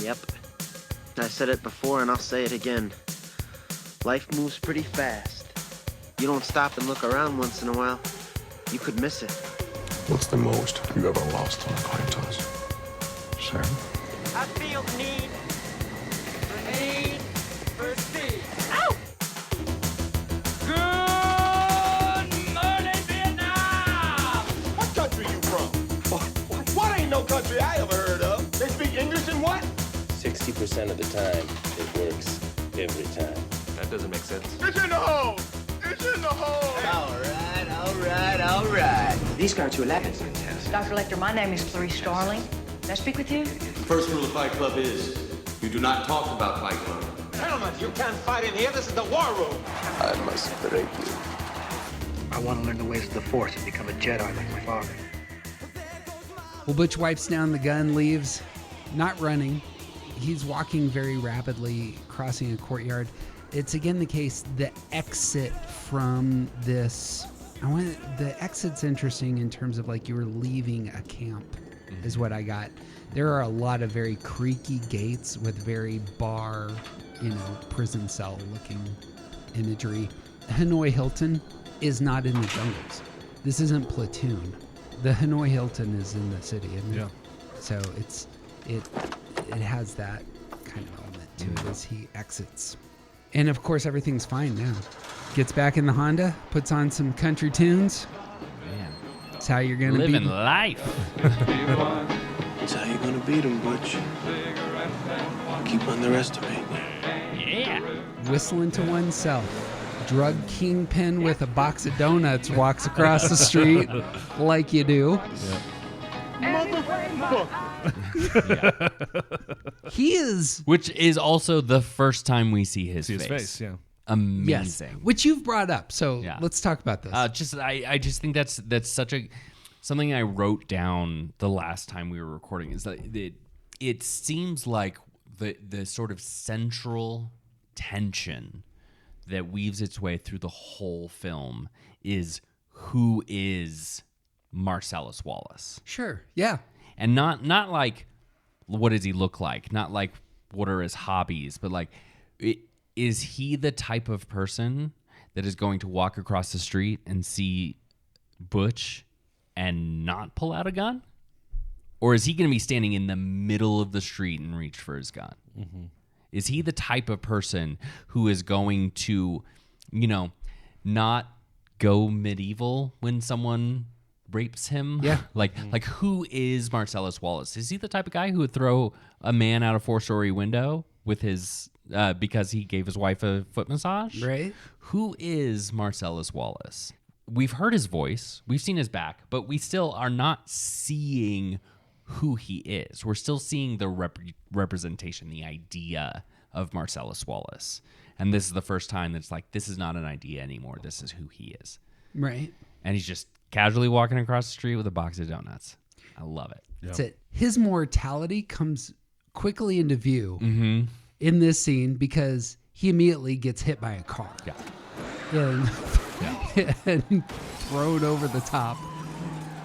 Yep. I said it before and I'll say it again. Life moves pretty fast. You don't stop and look around once in a while, you could miss it. What's the most you ever lost on a coin toss? Sir? I feel the need for speed. Ow! Good morning, Vietnam! What country you from? What ain't no country I ever heard of? They speak English and what? 60% of the time, it works every time. That doesn't make sense. It's in the hole! It's in the hole! All right. These guards who left. Dr. Lecter, my name is Clarice Starling. Can I speak with you? First rule of Fight Club is you do not talk about Fight Club. Gentlemen, you can't fight in here. This is the war room. I must break you. I want to learn the ways of the Force and become a Jedi like my father. Well, Butch wipes down the gun, leaves, not running. He's walking very rapidly, crossing a courtyard. It's again the case, the exit from this. The exit's interesting in terms of like you were leaving a camp, is what I got. There are a lot of very creaky gates with very bar, prison cell looking imagery. Hanoi Hilton is not in the jungles. This isn't Platoon. The Hanoi Hilton is in the city. Yeah. So it has that kind of element to it as he exits. And of course, everything's fine now. Gets back in the Honda, puts on some country tunes. Man. That's how you're going to Living be. life. That's how you're gonna beat him, Butch. Keep underestimating. Yeah. Whistling to oneself. Drug kingpin with a box of donuts walks across the street like you do. He is. Which is also the first time we see his face. Yeah. Amazing. Yes, which you've brought up. So let's talk about this. I just think that's such something I wrote down the last time we were recording is that it seems like the sort of central tension that weaves its way through the whole film is who is Marcellus Wallace. Sure. Yeah. And not like what does he look like? Not like what are his hobbies, but like is he the type of person that is going to walk across the street and see Butch and not pull out a gun? Or is he going to be standing in the middle of the street and reach for his gun? Mm-hmm. Is he the type of person who is going to, not go medieval when someone rapes him? Yeah. Like who is Marcellus Wallace? Is he the type of guy who would throw a man out a 4-story window with his because he gave his wife a foot massage? Right. Who is Marcellus Wallace? We've heard his voice, we've seen his back, but we still are not seeing who he is. We're still seeing the representation, the idea of Marcellus Wallace. And this is the first time that's like, this is not an idea anymore. This is who he is. Right. And he's just casually walking across the street with a box of donuts. I love it. That's it. His mortality comes quickly into view Mm-hmm. in this scene because he immediately gets hit by a car. Yeah. And thrown over the top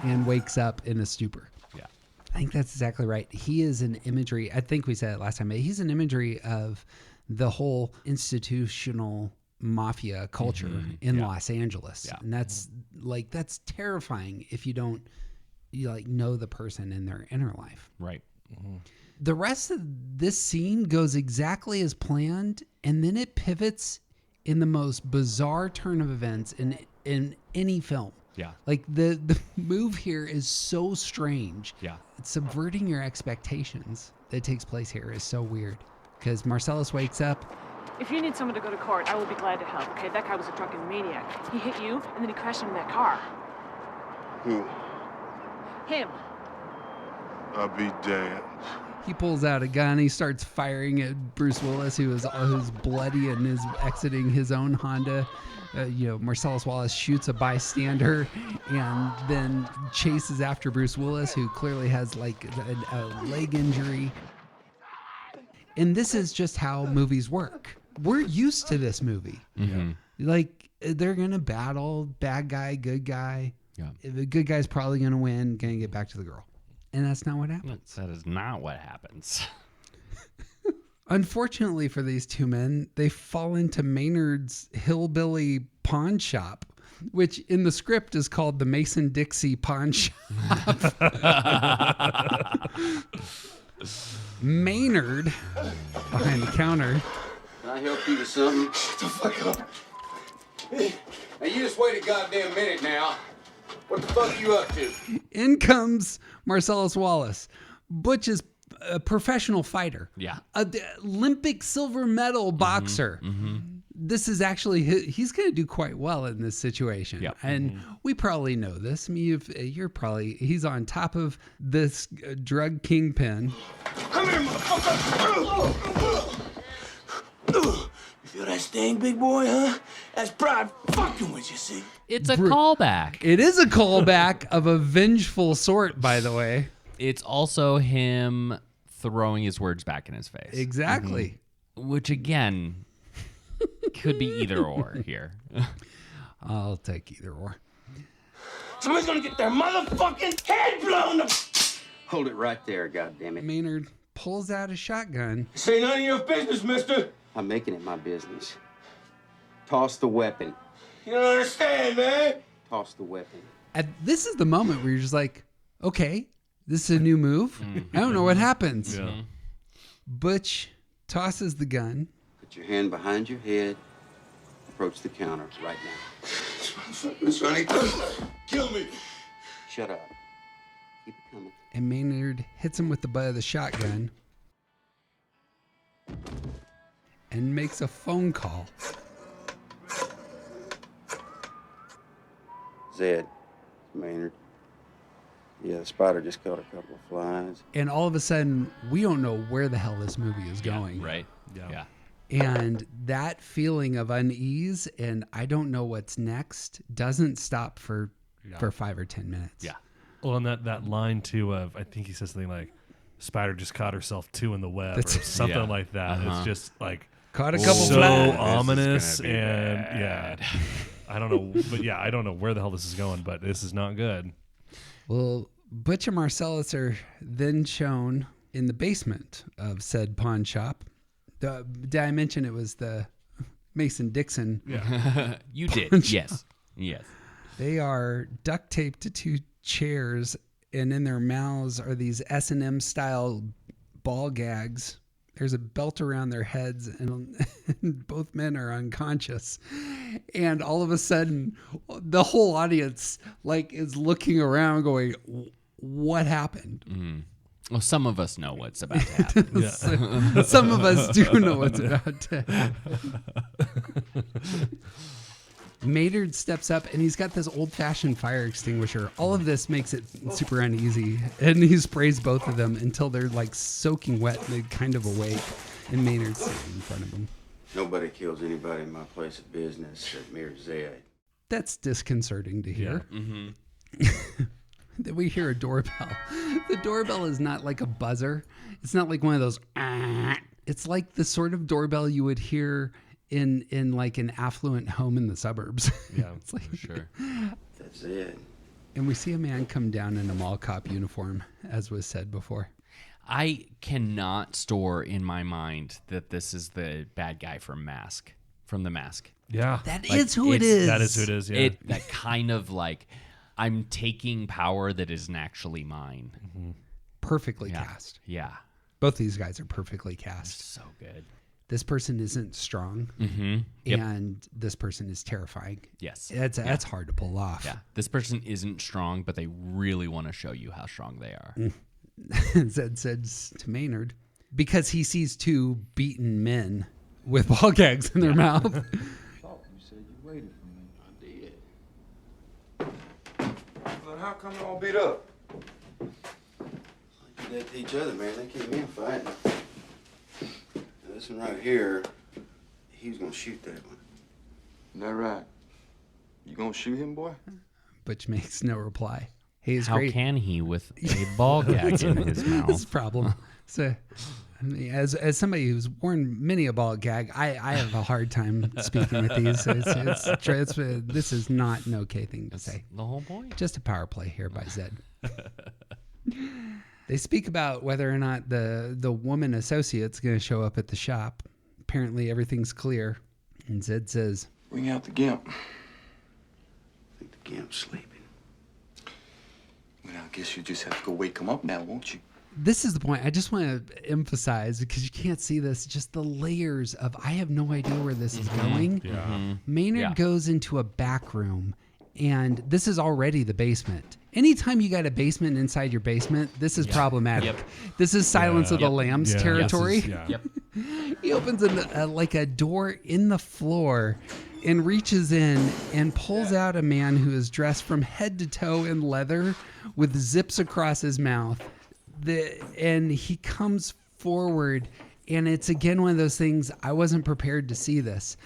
and wakes up in a stupor. Yeah. I think that's exactly right. He is an imagery. I think we said it last time, but he's an imagery of the whole institutional mafia culture in Los Angeles. Yeah. And that's terrifying if you don't know the person in their inner life. Right. Mm-hmm. The rest of this scene goes exactly as planned, and then it pivots in the most bizarre turn of events in any film. Yeah. Like the move here is so strange. Yeah. It's subverting your expectations that takes place here is so weird. Because Marcellus wakes up. If you need someone to go to court, I will be glad to help, okay? That guy was a drunken maniac. He hit you, and then he crashed into that car. Who? Him. I'll be damned. He pulls out a gun. He starts firing at Bruce Willis, who's bloody and is exiting his own Honda. Marcellus Wallace shoots a bystander and then chases after Bruce Willis, who clearly has like a leg injury. And this is just how movies work. We're used to this movie. Mm-hmm. Like they're gonna battle, bad guy, good guy. Yeah. The good guy's probably gonna win, gonna get back to the girl. And that's not what happens. That is not what happens. Unfortunately for these two men, they fall into Maynard's hillbilly pawn shop, which in the script is called the Mason-Dixie Pawn Shop. Maynard, behind the counter. Can I help you with something? Shut the fuck up. Now, you just wait a goddamn minute now. What the fuck are you up to? In comes Marcellus Wallace. Butch is a professional fighter. Yeah. An Olympic silver medal boxer. This is actually, he's going to do quite well in this situation. Yep. And we probably know this. I mean, he's on top of this drug kingpin. Come here, motherfucker. You feel that sting, big boy, huh? That's pride fucking with you, see? It's a callback. It is a callback of a vengeful sort, by the way. It's also him throwing his words back in his face. Exactly. Which, again, could be either or here. I'll take either or. Somebody's gonna get their motherfucking head blown up. Hold it right there, goddammit. Maynard pulls out a shotgun. This ain't none of your business, mister. I'm making it my business. Toss the weapon. You don't understand, man. Toss the weapon. This is the moment where you're just like, okay, this is a new move. I don't know what happens. Yeah. Butch tosses the gun. Put your hand behind your head. Approach the counter right now. This running. Kill me. Shut up. Keep it coming. And Maynard hits him with the butt of the shotgun and makes a phone call. Zed, Maynard. Yeah, the spider just caught a couple of flies. And all of a sudden, we don't know where the hell this movie is going. Right? Yeah. And that feeling of unease and I don't know what's next doesn't stop for 5 or 10 minutes. Yeah. Well, and that line too of, I think he says something like, "Spider just caught herself too in the web," or something like that. It's just like Caught a couple so flies. ominous, This is gonna be and bad. I don't know, but I don't know where the hell this is going, but this is not good. Well, Butch and Marcellus are then shown in the basement of said pawn shop. Did I mention it was the Mason-Dixon? Yeah. You did. Yes. Yes. They are duct taped to 2 chairs, and in their mouths are these S&M style ball gags. There's a belt around their heads, and both men are unconscious. And all of a sudden, the whole audience is looking around, going, "What happened?" Mm. Well, some of us know what's about to happen. Some of us do know what's about to happen. Maynard steps up and he's got this old-fashioned fire extinguisher. All of this makes it super uneasy, and he sprays both of them until they're soaking wet and they kind of awake, and Maynard's sitting in front of them. Nobody kills anybody in my place of business at Mir Zed. That's disconcerting to hear. Yeah. Mm-hmm. Then we hear a doorbell. The doorbell is not like a buzzer. It's not like one of those. It's like the sort of doorbell you would hear in an affluent home in the suburbs. Yeah, it's like, For sure. That's it. And we see a man come down in a mall cop uniform, as was said before. I cannot store in my mind that this is the bad guy from The Mask. Yeah. That is who it is. That is who it is, yeah. That kind of I'm taking power that isn't actually mine. Mm-hmm. Perfectly cast. Yeah. Both these guys are perfectly cast. So good. This person isn't strong, Mm-hmm. Yep. and this person is terrifying. Yes. That's hard to pull off. Yeah. This person isn't strong, but they really want to show you how strong they are. Zed says to Maynard, because he sees 2 beaten men with ball gags in their mouth. You said you waited for me. I did. Well, how come they're all beat up? Do that to each other, man. They came in fighting. Now, this one right here, he was gonna shoot that one. Is that right? You gonna shoot him, boy? Butch makes no reply. He's How great. can he with a ball gag in his mouth? That's a problem. So, I mean, as somebody who's worn many a ball gag, I have a hard time speaking with these. This is not an okay thing to say. The whole point. Just a power play here by Zed. They speak about whether or not the woman associate's going to show up at the shop. Apparently everything's clear. And Zed says, Bring out the gimp. I think the gimp's sleeping. Well, I guess you just have to go wake him up now, won't you? this is the point. I just want to emphasize, because you can't see this, just the layers of, I have no idea where this is going. Yeah. Maynard goes into a back room, and this is already the basement. Anytime you got a basement inside your basement, this is problematic. This is Silence of the Lambs territory. He opens like a door in the floor and reaches in and pulls out a man who is dressed from head to toe in leather with zips across his mouth. And he comes forward, and it's again one of those things, I wasn't prepared to see this.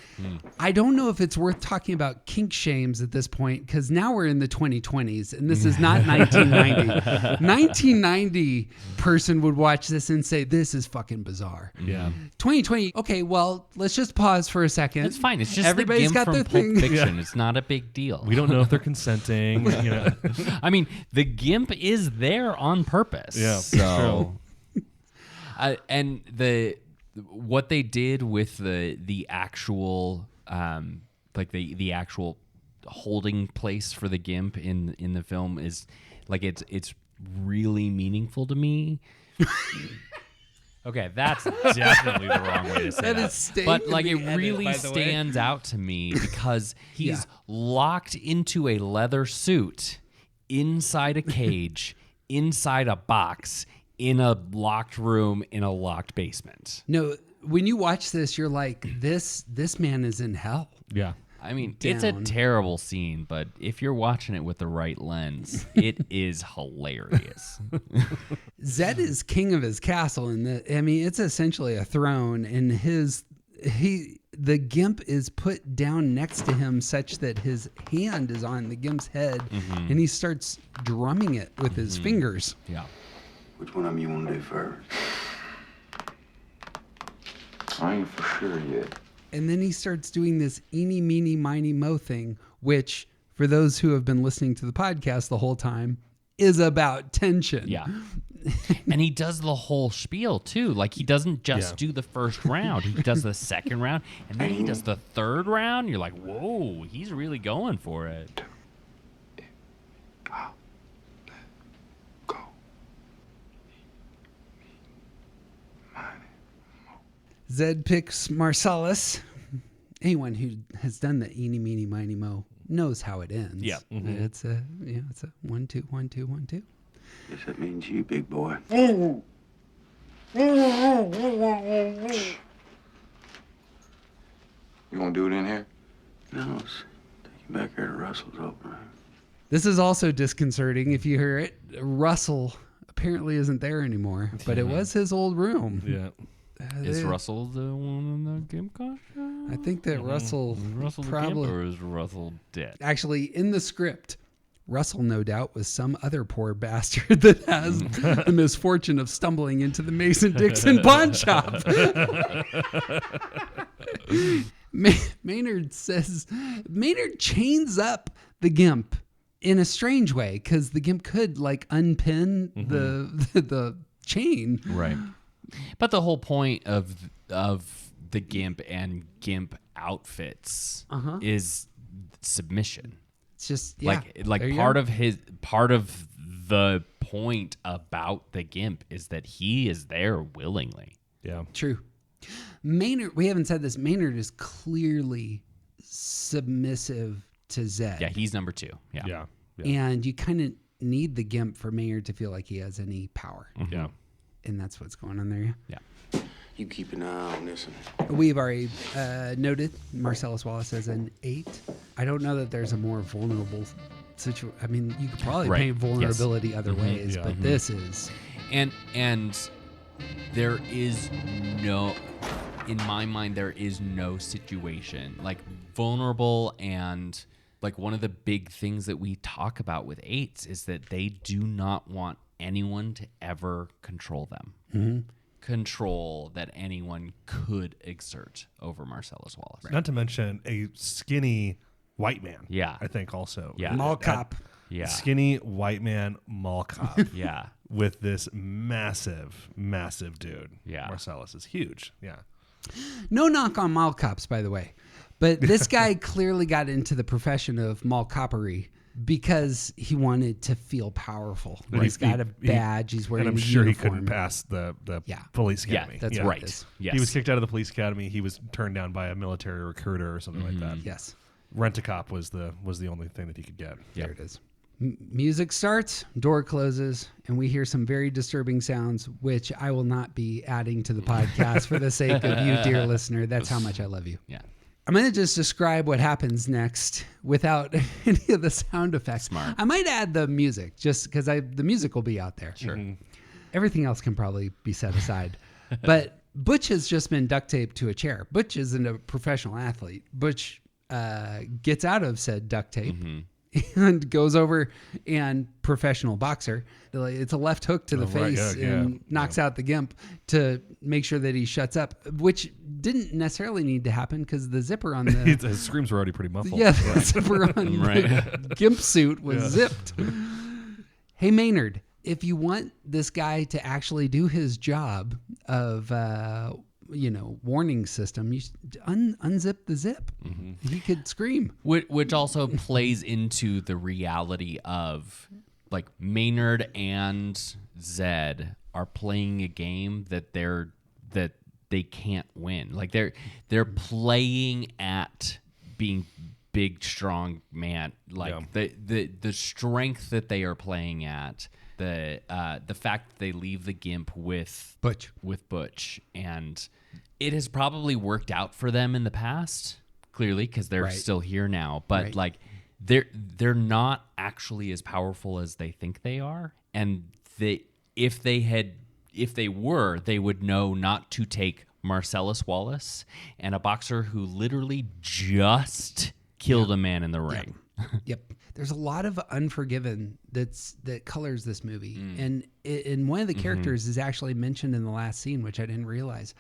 I don't know if it's worth talking about kink shames at this point, because now we're in the 2020s, and this is not 1990. 1990 person would watch this and say, this is fucking bizarre. 2020, okay, well, let's just pause for a second. It's fine. It's just everybody's the got Gimp their from Pulp thing. Fiction. It's not a big deal. We don't know if they're consenting. You know. I mean, the Gimp is there on purpose. Yeah, so, and what they did with the actual like the actual holding place for the Gimp in the film is like it's really meaningful to me. Okay, that's definitely the wrong way to say that. But like it really stands out to me because he's locked into a leather suit inside a cage, inside a box, in a locked room, in a locked basement. No, when you watch this, you're like, this man is in hell. Yeah. I mean, it's a terrible scene, but if you're watching it with the right lens, it is hilarious. Zed is king of his castle, and it's essentially a throne, and the Gimp is put down next to him such that his hand is on the Gimp's head, and he starts drumming it with his fingers. Yeah. Which one of them you want to do first? I ain't for sure yet. And then he starts doing this eeny, meeny, miny, mo thing, which, for those who have been listening to the podcast the whole time, is about tension. Yeah. And he does the whole spiel, too. Like, he doesn't just do the first round. He does the second round, and then he does the third round. You're like, whoa, he's really going for it. Zed picks Marcellus. Anyone who has done the eeny, meeny, miny, mo knows how it ends. Yeah. It's a 1, 2, 1, 2, 1, 2. Guess that means you, big boy. You want to do it in here? No, let's take you back here to Russell's open room. This is also disconcerting if you hear it. Russell apparently isn't there anymore, but it was his old room. Yeah. Is Russell the one in the Gimp costume? I think that Russell probably... the Gimp, or is Russell dead? Actually, in the script, Russell, no doubt, was some other poor bastard that has the misfortune of stumbling into the Mason-Dixon pawn shop. Maynard chains up the Gimp in a strange way, because the Gimp could like unpin the chain. Right. But the whole point of the Gimp and Gimp outfits is submission. It's just like part of the point about the Gimp is that he is there willingly. Yeah. True. Maynard, we haven't said this, Maynard is clearly submissive to Zed. Yeah, he's number 2. Yeah. And you kind of need the Gimp for Maynard to feel like he has any power. Yeah. And that's what's going on there. Yeah. You keep an eye on this one. We've already noted Marcellus Wallace as an 8. I don't know that there's a more vulnerable situation. I mean, you could probably paint vulnerability other ways, but this is... And there is no... In my mind, there is no situation. Like, vulnerable and... Like, one of the big things that we talk about with 8s is that they do not want anyone to ever control them. Control that anyone could exert over Marcellus Wallace. Not to mention a skinny white man. Yeah. I think also. Yeah. Mall cop. Yeah. Skinny white man mall cop. Yeah. with this massive dude. Yeah. Marcellus is huge. Yeah. No knock on mall cops, by the way. But this guy clearly got into the profession of mall coppery because he wanted to feel powerful. He's got a badge. He's wearing a uniform. And I'm sure he couldn't pass the police academy. Yeah, that's right. Yes. He was kicked out of the police academy. He was turned down by a military recruiter or something like that. Yes. Rent-a-cop was the only thing that he could get. There it is. Music starts, door closes, and we hear some very disturbing sounds, which I will not be adding to the podcast for the sake of you, dear listener. That's how much I love you. Yeah. I'm going to just describe what happens next without any of the sound effects. Smart. I might add the music just because the music will be out there. Sure. Everything else can probably be set aside. But Butch has just been duct taped to a chair. Butch isn't a professional athlete. Butch gets out of said duct tape and goes over and professional boxer. It's a left hook to the face and knocks out the gimp to make sure that he shuts up, which didn't necessarily need to happen because the zipper on the His screams were already pretty muffled. the zipper on the gimp suit was zipped. Hey Maynard, if you want this guy to actually do his job of warning system, you unzip the zip. He could scream. Which also plays into the reality of like Maynard and Zed are playing a game that they can't win. Like they're playing at being big, strong man. Like the strength that they are playing at. The fact that they leave the gimp with Butch, and it has probably worked out for them in the past, clearly, because they're still here now. But like they're not actually as powerful as they think they are, and if they were, they would know not to take Marcellus Wallace and a boxer who literally just killed a man in the ring. Yep. There's a lot of Unforgiven that colors this movie. And one of the characters is actually mentioned in the last scene, which I didn't realize.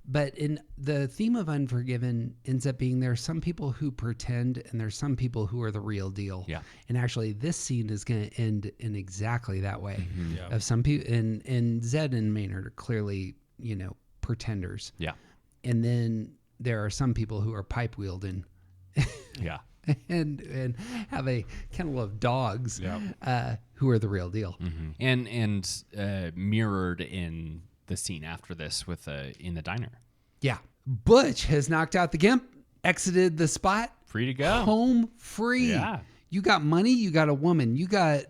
But in the theme of Unforgiven ends up being there are some people who pretend and there's some people who are the real deal. Yeah. And actually this scene is going to end in exactly that way. Of some people, and Zed and Maynard are clearly, pretenders. Yeah. And then there are some people who are pipe wielding. Yeah. and have a kennel of dogs who are the real deal. And mirrored in the scene after this with in the diner. Yeah. Butch has knocked out the gimp, exited the spot. Free to go. Home free. Yeah. You got money, you got a woman. You got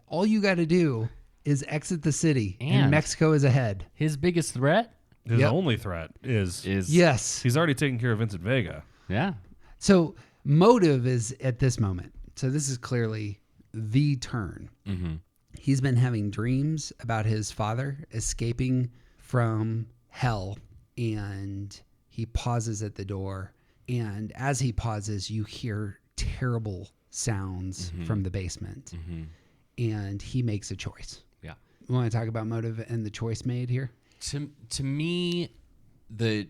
all you got to do is exit the city and Mexico is ahead. His biggest threat? His only threat is yes. He's already taken care of Vincent Vega. Yeah. So motive is at this moment. So this is clearly the turn. He's been having dreams about his father escaping from hell, and he pauses at the door. And as he pauses, you hear terrible sounds from the basement. And he makes a choice. Yeah. You want to talk about motive and the choice made here? To me, the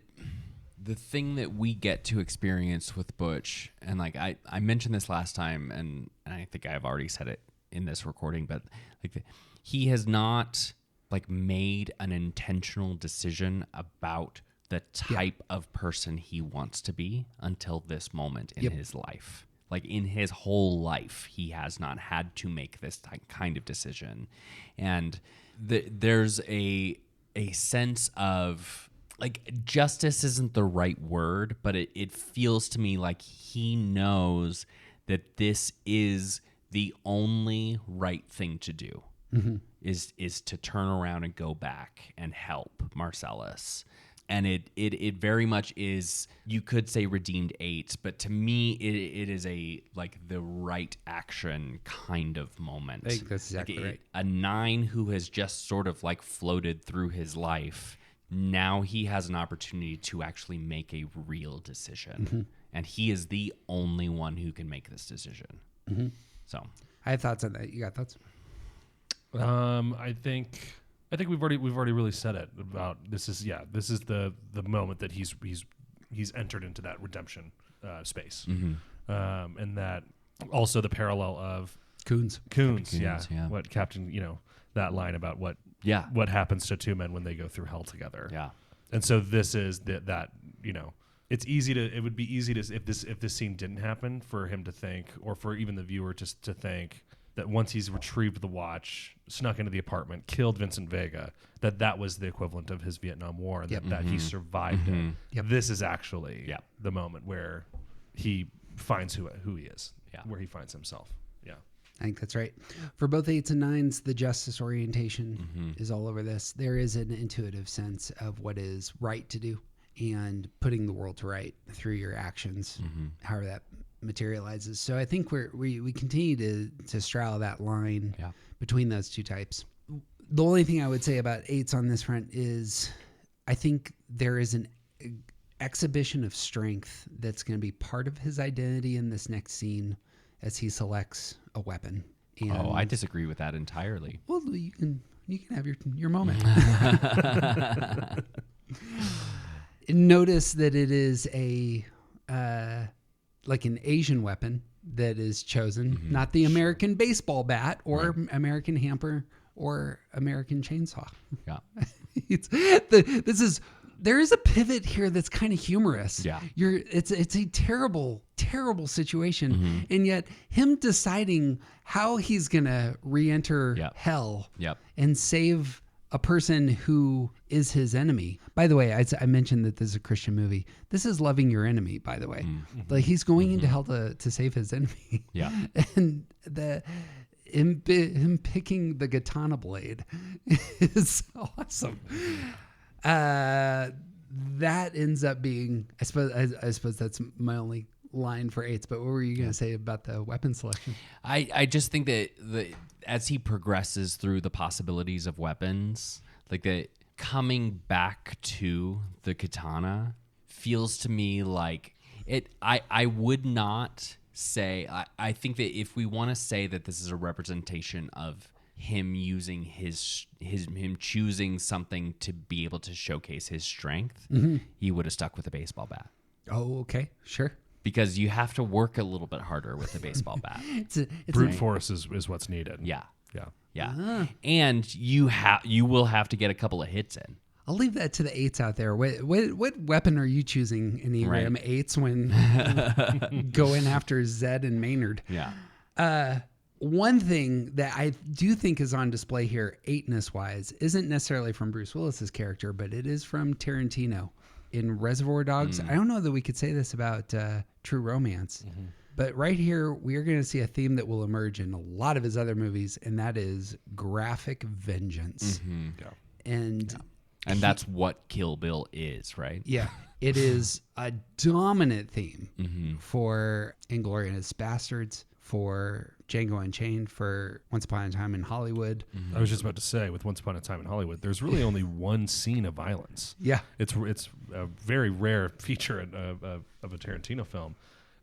thing that we get to experience with Butch, and like I mentioned this last time, and I think I've already said it in this recording, but like he has not like made an intentional decision about the type of person he wants to be until this moment in his life. Like in his whole life, he has not had to make this kind of decision, and there's a sense of like justice isn't the right word, but it feels to me like he knows that this is the only right thing to do is to turn around and go back and help Marcellus. And it very much is, you could say redeemed 8, but to me it is a like the right action kind of moment. I think that's exactly right. A 9 who has just sort of like floated through his life. Now he has an opportunity to actually make a real decision. And he is the only one who can make this decision. So I have thoughts on that. You got thoughts? I think we've already really said it about this is the moment that he's entered into that redemption space. And that also the parallel of Coons. Yeah. What Captain, that line about what Yeah. what happens to two men when they go through hell together. Yeah. And so this is that it would be easy to if this scene didn't happen for him to think, or for even the viewer just to think that once he's retrieved the watch, snuck into the apartment, killed Vincent Vega, that was the equivalent of his Vietnam War, and that he survived it. Yep. This is actually the moment where he finds who he is, where he finds himself. Yeah. I think that's right. For both 8s and 9s, the justice orientation is all over this. There is an intuitive sense of what is right to do and putting the world to right through your actions, however that materializes. So I think we continue to straddle that line between those two types. The only thing I would say about 8s on this front is I think there is an exhibition of strength that's going to be part of his identity in this next scene as he selects a weapon. And I disagree with that entirely. Well, you can have your moment. Notice that it is a like an Asian weapon that is chosen, not the American baseball bat or American hammer or American chainsaw. Yeah. There is a pivot here that's kind of humorous. Yeah. It's a terrible, terrible situation. And yet him deciding how he's going to re-enter hell and save a person who is his enemy. By the way, I mentioned that this is a Christian movie. This is loving your enemy, by the way. Like he's going into hell to save his enemy. Yeah. And him picking the katana blade is awesome. That ends up being, I suppose that's my only line for 8s, but what were you going to say about the weapon selection? I just think that as he progresses through the possibilities of weapons, like that coming back to the katana feels to me like it. I would not say. I think that if we want to say that this is a representation of him using him choosing something to be able to showcase his strength, he would have stuck with a baseball bat. Oh, okay, sure. Because you have to work a little bit harder with a baseball bat. Brute force is what's needed. Yeah. Ah. And you will have to get a couple of hits in. I'll leave that to the 8s out there. What weapon are you choosing in Enneagram 8s when going after Zed and Maynard? Yeah. One thing that I do think is on display here, 8ness wise, isn't necessarily from Bruce Willis's character, but it is from Tarantino in Reservoir Dogs. I don't know that we could say this about True Romance, but right here we are going to see a theme that will emerge in a lot of his other movies, and that is graphic vengeance. And that's what Kill Bill is, right? Yeah. It is a dominant theme for Inglourious Bastards, for Django Unchained, for Once Upon a Time in Hollywood. I was just about to say, with Once Upon a Time in Hollywood, there's really only one scene of violence. Yeah. It's a very rare feature of a Tarantino film.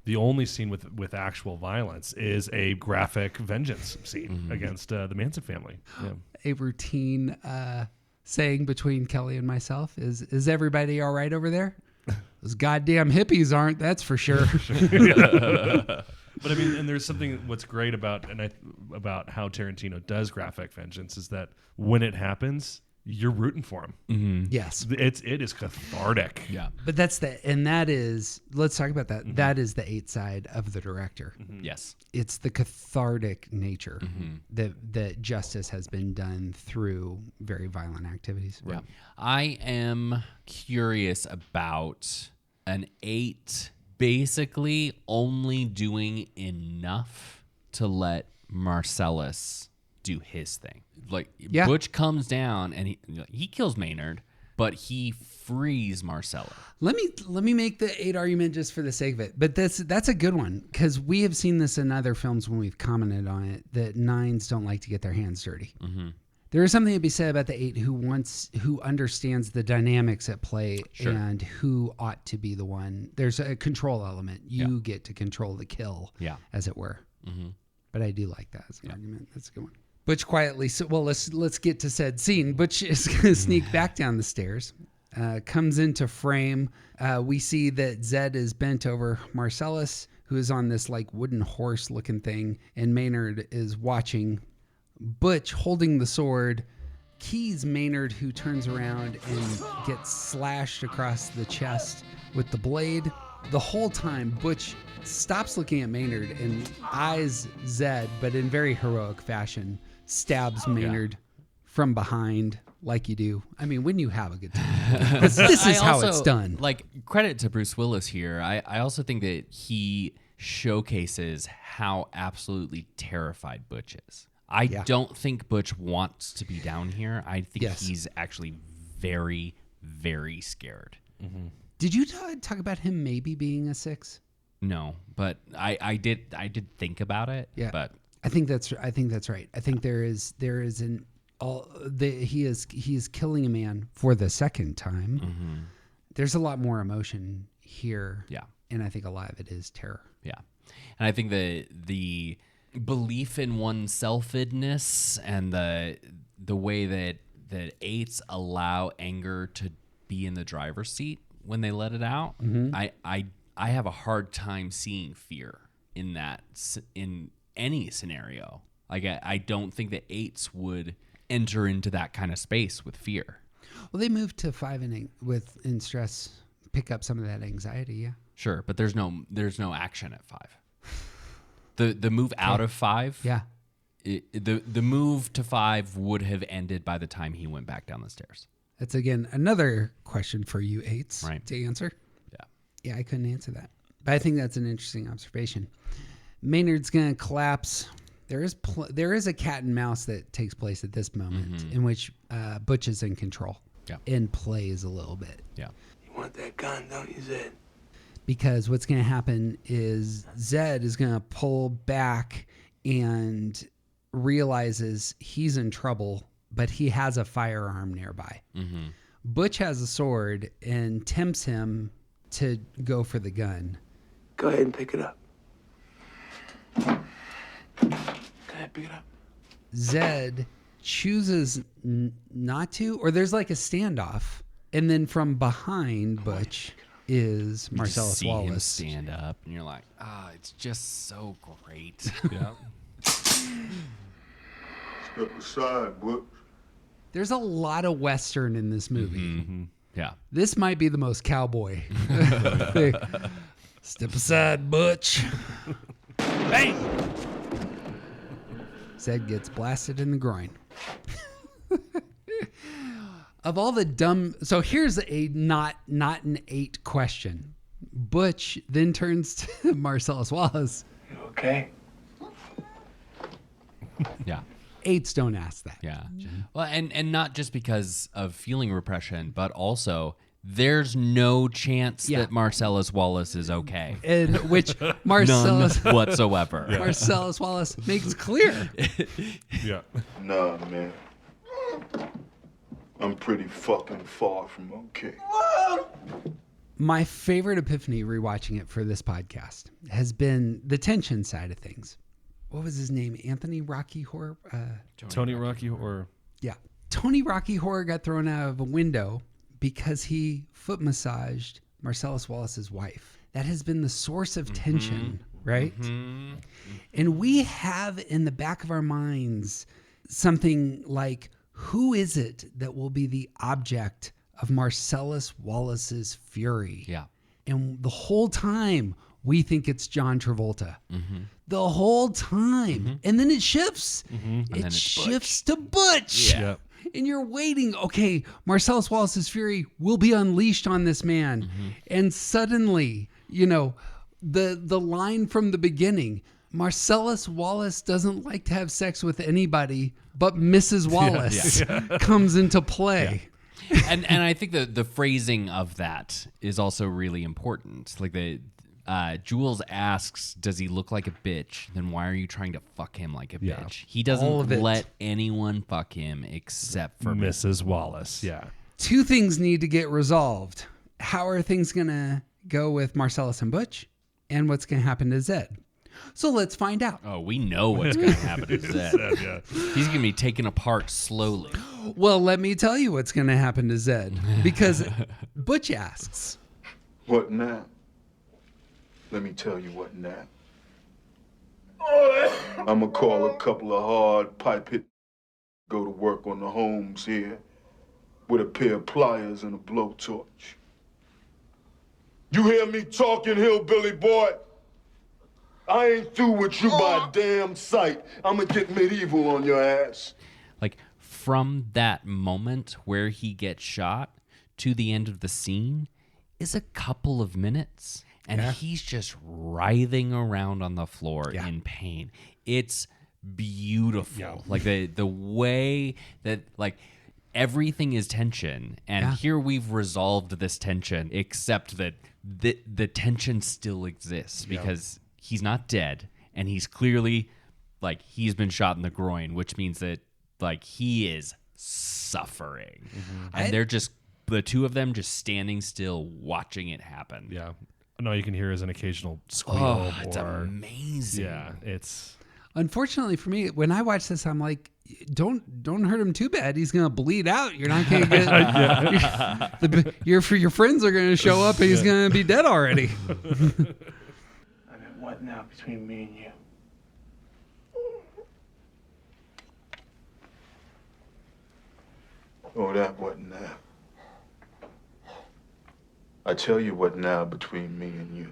The only scene with actual violence is a graphic vengeance scene against the Manson family. Yeah. A routine saying between Kelly and myself is everybody all right over there? Those goddamn hippies aren't, that's for sure. But I mean, and there's something what's great about how Tarantino does graphic vengeance is that when it happens, you're rooting for him. Yes. It is cathartic. Yeah. But let's talk about that. That is the 8 side of the director. Yes. It's the cathartic nature that justice has been done through very violent activities. Yeah. I am curious about an 8 basically only doing enough to let Marcellus do his thing. Like Butch comes down and he kills Maynard, but he frees Marcellus. Let me make the 8 argument just for the sake of it. But that's a good one, because we have seen this in other films when we've commented on it, that 9s don't like to get their hands dirty. There is something to be said about the 8 who understands the dynamics at play and who ought to be the one. There's a control element. You get to control the kill, as it were. But I do like that as an argument. That's a good one. Butch quietly, let's get to said scene. Butch is going to sneak back down the stairs, comes into frame. We see that Zed is bent over Marcellus, who is on this like wooden horse looking thing, and Maynard is watching Butch holding the sword, keys Maynard, who turns around and gets slashed across the chest with the blade. The whole time, Butch stops looking at Maynard and eyes Zed, but in very heroic fashion, stabs Maynard from behind like you do. I mean, when you have a good time. This is how it's done. Like, credit to Bruce Willis here. I also think that he showcases how absolutely terrified Butch is. I don't think Butch wants to be down here. I think he's actually very, very scared. Mm-hmm. Did you talk about him maybe being a 6? No, but I did think about it. Yeah, but I think that's right. I think there is he is killing a man for the second time. Mm-hmm. There's a lot more emotion here. Yeah, and I think a lot of it is terror. Yeah, and I think the belief in oneselfedness and the way that eights allow anger to be in the driver's seat when they let it out. Mm-hmm. I have a hard time seeing fear in that in any scenario. Like I don't think that eights would enter into that kind of space with fear. Well, they moved to 5 in stress, pick up some of that anxiety. Yeah, sure, but there's no action at 5. The move out of 5. Yeah, the move to 5 would have ended by the time he went back down the stairs. That's again another question for you eights to answer. Yeah, I couldn't answer that, but I think that's an interesting observation. Maynard's gonna collapse. There is a cat and mouse that takes place at this moment in which Butch is in control and plays a little bit. Yeah, you want that gun, don't you, Zed? Because what's gonna happen is Zed is gonna pull back and realizes he's in trouble, but he has a firearm nearby. Mm-hmm. Butch has a sword and tempts him to go for the gun. Go ahead and pick it up. Go ahead, pick it up. Zed chooses not to, or there's like a standoff, and then from behind Butch is Marcellus you see Wallace. Him stand up, and you're like, it's just so great. Yeah. Step aside, Butch. There's a lot of Western in this movie. Mm-hmm. Yeah. This might be the most cowboy. Step aside, Butch. Hey! Zed gets blasted in the groin. Of all the dumb... So here's a not an 8 question. Butch then turns to Marcellus Wallace. You okay? Yeah. 8s don't ask that. Yeah. Well, and not just because of feeling repression, but also there's no chance that Marcellus Wallace is okay. In which Marcellus... None whatsoever. Yeah. Marcellus Wallace makes clear. Yeah. Nah, man. I'm pretty fucking far from okay. My favorite epiphany rewatching it for this podcast has been the tension side of things. What was his name? Anthony Rocky Horror? Tony Rocky Horror. Yeah. Tony Rocky Horror got thrown out of a window because he foot massaged Marcellus Wallace's wife. That has been the source of tension, right? Mm-hmm. And we have in the back of our minds something like, who is it that will be the object of Marcellus Wallace's fury? Yeah. And the whole time we think it's John Travolta. Mm-hmm. The whole time. Mm-hmm. And then it shifts. Mm-hmm. It shifts to Butch. Yeah. Yep. And you're waiting. Okay, Marcellus Wallace's fury will be unleashed on this man. Mm-hmm. And suddenly, the line from the beginning, Marcellus Wallace doesn't like to have sex with anybody, but Mrs. Wallace comes into play. Yeah. And I think the phrasing of that is also really important. Like Jules asks, does he look like a bitch? Then why are you trying to fuck him like a bitch? He doesn't let anyone fuck him except for Mrs. Wallace. Yeah. 2 things need to get resolved. How are things going to go with Marcellus and Butch? And what's going to happen to Zed? So let's find out. Oh, we know what's going to happen to Zed. Yeah. He's going to be taken apart slowly. Well, let me tell you what's going to happen to Zed. Because Butch asks. What now? Let me tell you what now. I'ma call a couple of hard pipe hit, go to work on the homes here with a pair of pliers and a blowtorch. You hear me talking, hillbilly boy? I ain't through with you by damn sight. I'ma get medieval on your ass. Like, from that moment where he gets shot to the end of the scene is a couple of minutes. And he's just writhing around on the floor in pain. It's beautiful. Like the way that like everything is tension. And here we've resolved this tension, except that the tension still exists because he's not dead. And he's clearly like he's been shot in the groin, which means that like he is suffering. And they're just the two of them just standing still watching it happen. Yeah. And all you can hear is an occasional squeal. Oh, it's amazing. Yeah, it's... Unfortunately for me, when I watch this, I'm like, don't hurt him too bad. He's gonna bleed out. You're not gonna get your friends are gonna show up and he's gonna be dead already. I mean, what now between me and you? Oh, that wasn't now. I tell you what now between me and you.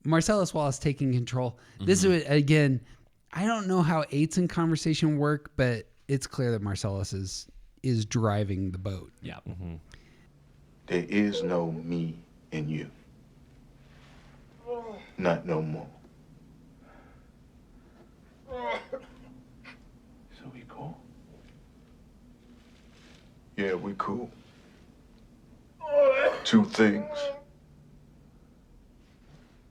Marcellus Wallace taking control. This is, again, I don't know how eights in conversation work, but it's clear that Marcellus is driving the boat. Yeah. There is no me in you. Not no more. So we cool? Yeah, we cool. Two things.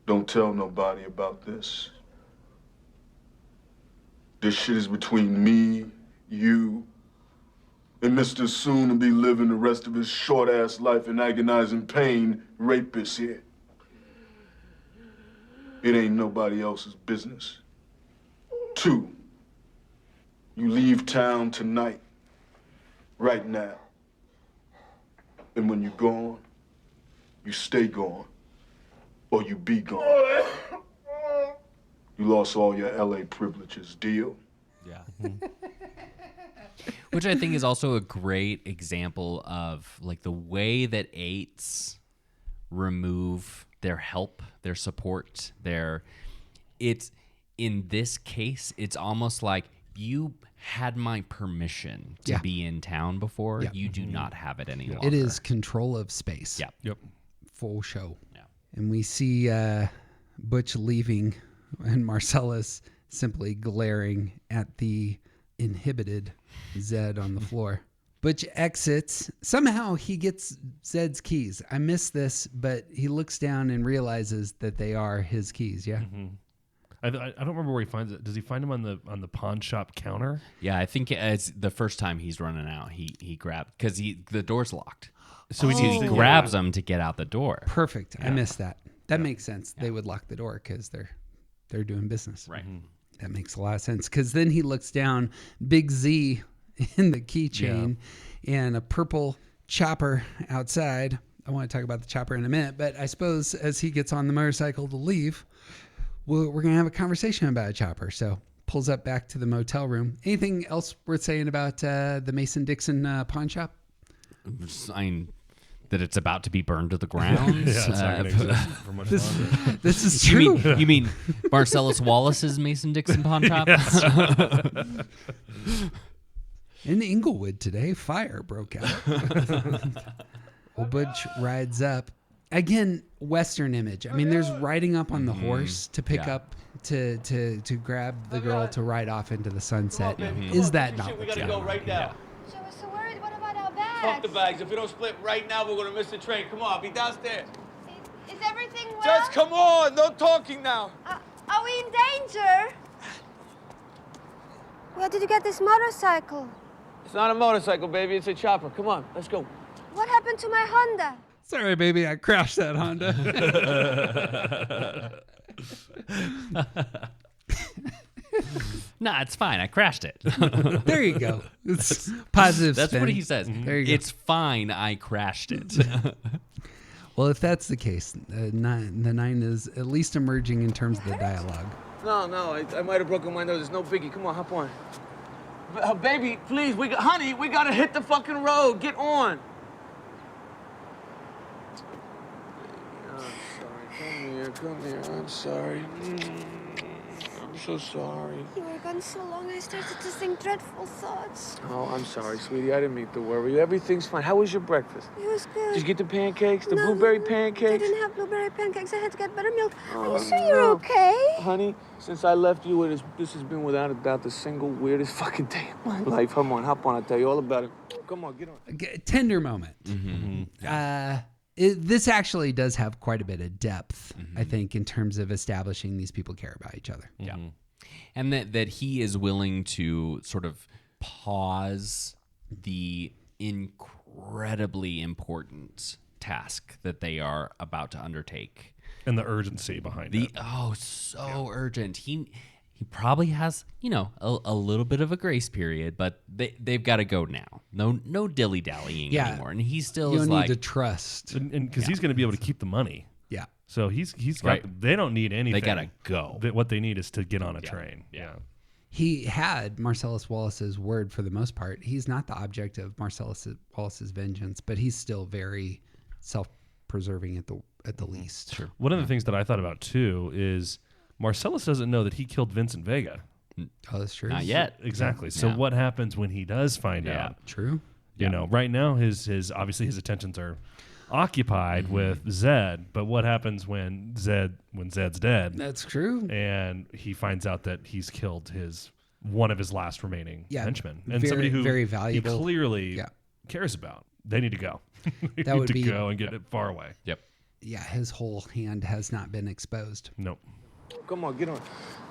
Don't tell nobody about this. This shit is between me, you, and Mr. Soon to be living the rest of his short-ass life in agonizing pain rapist here. It ain't nobody else's business. Two, you leave town tonight, right now. And when you're gone, you stay gone, or you be gone. You lost all your LA privileges, deal? Yeah. Which I think is also a great example of like the way that eights remove their help, their support, it's in this case, it's almost like you had my permission to be in town before. You do not have it any longer. It is control of space. Yeah. Yep. Full show. Yeah. And we see Butch leaving and Marcellus simply glaring at the inhibited Zed on the floor. Butch exits. Somehow he gets Zed's keys. I missed this, but he looks down and realizes that they are his keys. Yeah. I don't remember where he finds it. Does he find him on the pawn shop counter? Yeah, I think it's the first time he's running out. He grabbed because the door's locked, so he grabs them to get out the door. Perfect. I missed that. That makes sense. They would lock the door because they're doing business. Right. That makes a lot of sense because then he looks down, big Z in the keychain and a purple chopper outside. I want to talk about the chopper in a minute, but I suppose as he gets on the motorcycle to leave, we're going to have a conversation about a chopper. So pulls up back to the motel room. Anything else worth saying about the Mason-Dixon pawn shop? I mean, that it's about to be burned to the ground. It's not gonna exist for much longer. This is true. You mean Marcellus Wallace's Mason-Dixon pawn shop? In Inglewood today, fire broke out. Well, Butch rides up. Again, Western image. I mean, there's riding up on the horse to pick up, to grab the girl to ride off into the sunset. Is that not We what's gotta going go on? right now. So we're so worried. What about our bags? Fuck the bags. If we don't split right now, we're gonna miss the train. Come on, be downstairs. Is everything well? Just come on. No talking now. Are we in danger? Where did you get this motorcycle? It's not a motorcycle, baby. It's a chopper. Come on, let's go. What happened to my Honda? Sorry, baby, I crashed that Honda. Nah, it's fine. I crashed it. There you go. It's positive That's spin. what he says. There you go. It's fine. I crashed it. Well, if that's the case, the nine is at least emerging in terms of the dialogue. No, I might have broken my nose. It's no biggie. Come on, hop on. Baby, please, honey, we gotta hit the fucking road. Get on. Come here. I'm sorry. I'm so sorry. You were gone so long, I started to think dreadful thoughts. Oh, I'm sorry, sweetie. I didn't mean to worry. Everything's fine. How was your breakfast? It was good. Did you get the pancakes? The No, blueberry I pancakes? didn't have blueberry pancakes. I had to get buttermilk. Oh, Are you sure you're no. okay? Honey, since I left you, this has been without a doubt the single weirdest fucking day of my life. Come on, hop on. I'll tell you all about it. Come on, get on. Tender moment. This actually does have quite a bit of depth, I think, in terms of establishing these people care about each other. Yeah. And that he is willing to sort of pause the incredibly important task that they are about to undertake. And the urgency behind it. So urgent. He probably has, a little bit of a grace period, but they've got to go now. No dilly-dallying anymore. And he still you is need like... to trust. And because he's going to be able to keep the money. Yeah. So he's got... They don't need anything. They got to go. What they need is to get on a train. Yeah. He had Marcellus Wallace's word for the most part. He's not the object of Marcellus Wallace's vengeance, but he's still very self-preserving at the least. Sure. One of the things that I thought about, too, is... Marcellus doesn't know that he killed Vincent Vega. Oh, that's true. Not yet. Exactly. So what happens when he does find out? True. You know, right now his obviously his attentions are occupied with Zed, but what happens when Zed's dead? That's true. And he finds out that he's killed one of his last remaining henchmen, and very, somebody who very valuable. he clearly cares about. They need to go. They need to go and get it far away. Yep. Yeah, his whole hand has not been exposed. Nope. Come on, get on.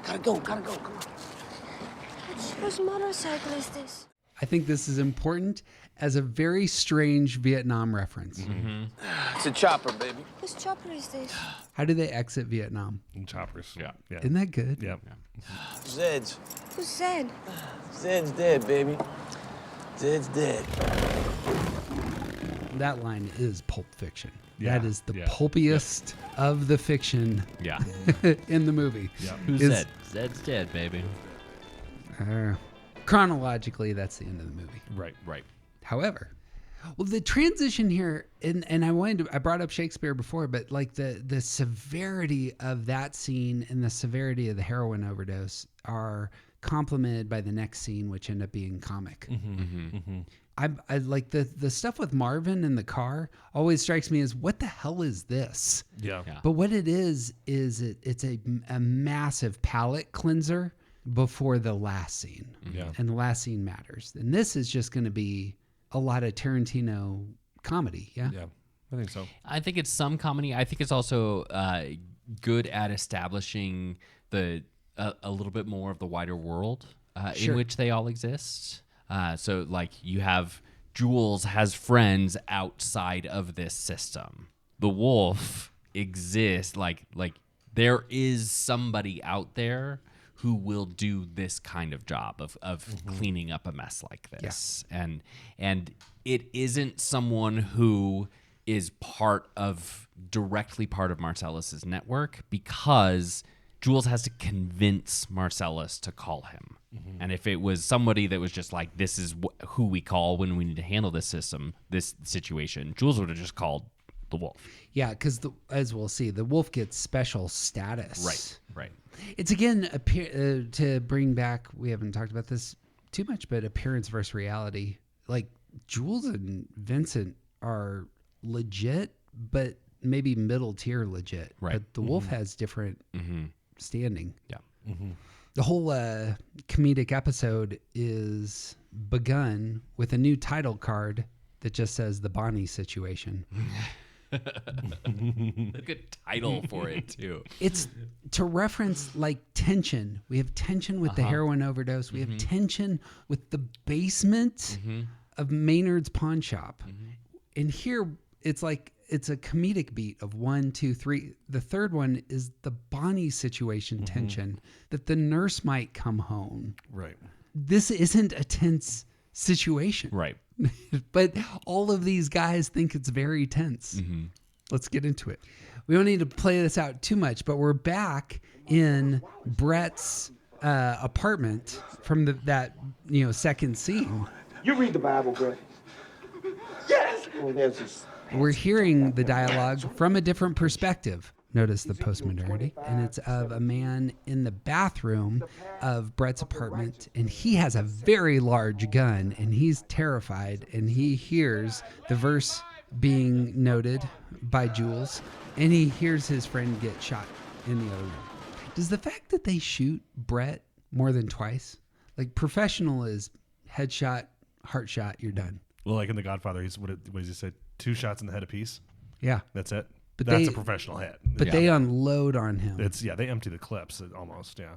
Gotta go, come on. Whose motorcycle is this? I think this is important as a very strange Vietnam reference. It's a chopper, baby. Whose chopper is this? How do they exit Vietnam? In choppers. Yeah. Isn't that good? Yeah. Zed's. Who's Zed? Zed's dead, baby. Zed's dead. That line is Pulp Fiction. Yeah, That is the pulpiest of the fiction in the movie. Yeah. Who's Zed? Zed's dead, baby. Chronologically, that's the end of the movie. Right. However, the transition here, and I brought up Shakespeare before, but like the severity of that scene and the severity of the heroin overdose are complemented by the next scene, which end up being comic. I like the stuff with Marvin in the car always strikes me as, what the hell is this? Yeah. But what it is it's a massive palate cleanser before the last scene. Yeah. And the last scene matters. And this is just going to be a lot of Tarantino comedy. Yeah. Yeah. I think so. I think it's some comedy. I think it's also good at establishing a little bit more of the wider world in which they all exist. So like you have Jules has friends outside of this system. The wolf exists like there is somebody out there who will do this kind of job of cleaning up a mess like this. Yeah. And it isn't someone who is directly part of Marcellus's network, because Jules has to convince Marcellus to call him. And if it was somebody that was just like, this is who we call when we need to handle this situation, Jules would have just called the wolf. Yeah, because as we'll see, the wolf gets special status. Right. It's again to bring back. We haven't talked about this too much, but appearance versus reality. Like Jules and Vincent are legit, but maybe middle tier legit. Right. But the wolf has different standing. Yeah. The whole comedic episode is begun with a new title card that just says "The Bonnie Situation." A good title for it too. It's to reference like tension. We have tension with the heroin overdose. We have tension with the basement of Maynard's pawn shop. And here it's like it's a comedic beat of 1, 2, 3. The third one is the Bonnie situation tension, that the nurse might come home. Right. This isn't a tense situation. Right. But all of these guys think it's very tense. Let's get into it. We don't need to play this out too much, but we're back in Brett's apartment from that second scene. You read the Bible, Brett. Yes! Oh, there's this. We're hearing the dialogue from a different perspective. Notice the postmodernity. And it's of a man in the bathroom of Brett's apartment. And he has a very large gun. And he's terrified. And he hears the verse being noted by Jules. And he hears his friend get shot in the other room. Does the fact that they shoot Brett more than twice? Like, professional is headshot, heart shot, you're done. Well, like in The Godfather, what does he say? 2 shots in the head apiece? Yeah. That's it? But That's a professional hit. But they unload on him. They empty the clips almost, yeah.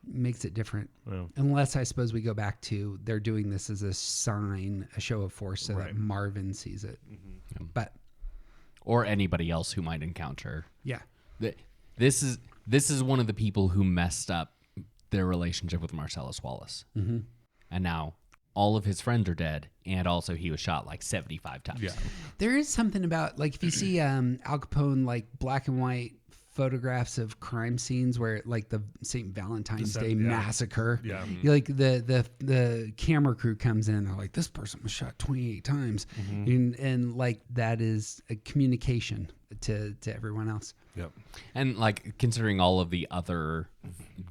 Makes it different. Yeah. Unless I suppose we go back to they're doing this as a sign, a show of force so that Marvin sees it. Mm-hmm. But or anybody else who might encounter. Yeah. This is one of the people who messed up their relationship with Marcellus Wallace. Mm-hmm. And now all of his friends are dead, and also he was shot like 75 times. Yeah. There is something about, like, if you see Al Capone, like, black and white photographs of crime scenes where, like, the St. Valentine's Day massacre, like the camera crew comes in, they're like, this person was shot 28 times. Mm-hmm. And like, that is a communication to everyone else. Yep. And like, considering all of the other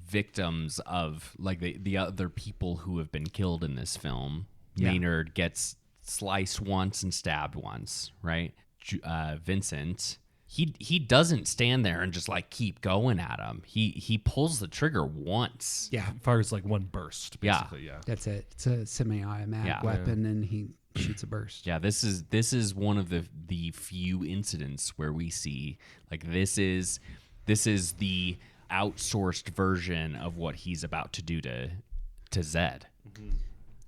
victims of like the other people who have been killed in this film, Maynard gets sliced once and stabbed once, right? Vincent, he doesn't stand there and just like keep going at him. He pulls the trigger once. Yeah. Fires like one burst, basically. Yeah. That's it. It's a semi-automatic weapon, and he shoots a burst. Yeah, this is one of the few incidents where we see like this is the outsourced version of what he's about to do to Zed. Mm-hmm.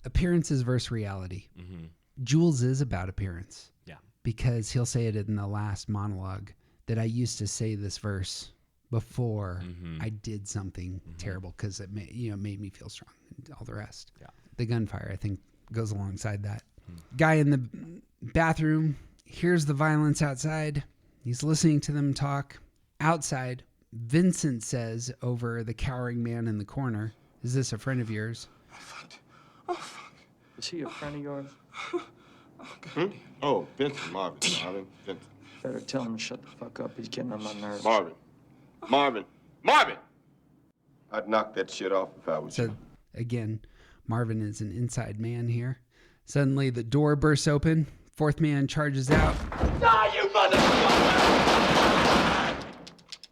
Appearances versus reality. Mm-hmm. Jules is about appearance. Yeah. Because he'll say it in the last monologue that I used to say this verse before I did something terrible because it made me feel strong and all the rest. Yeah. The gunfire, I think, goes alongside that. Guy in the bathroom hears the violence outside. He's listening to them talk. Outside, Vincent says over the cowering man in the corner, "Is this a friend of yours?" Oh, fuck. Is he a friend of yours? Oh, Vincent, Marvin, Vincent. Better tell him to shut the fuck up. He's getting on my nerves. Marvin! I'd knock that shit off if I was you. Again, Marvin is an inside man here. Suddenly, the door bursts open. Fourth man charges out. Die, you motherfucker!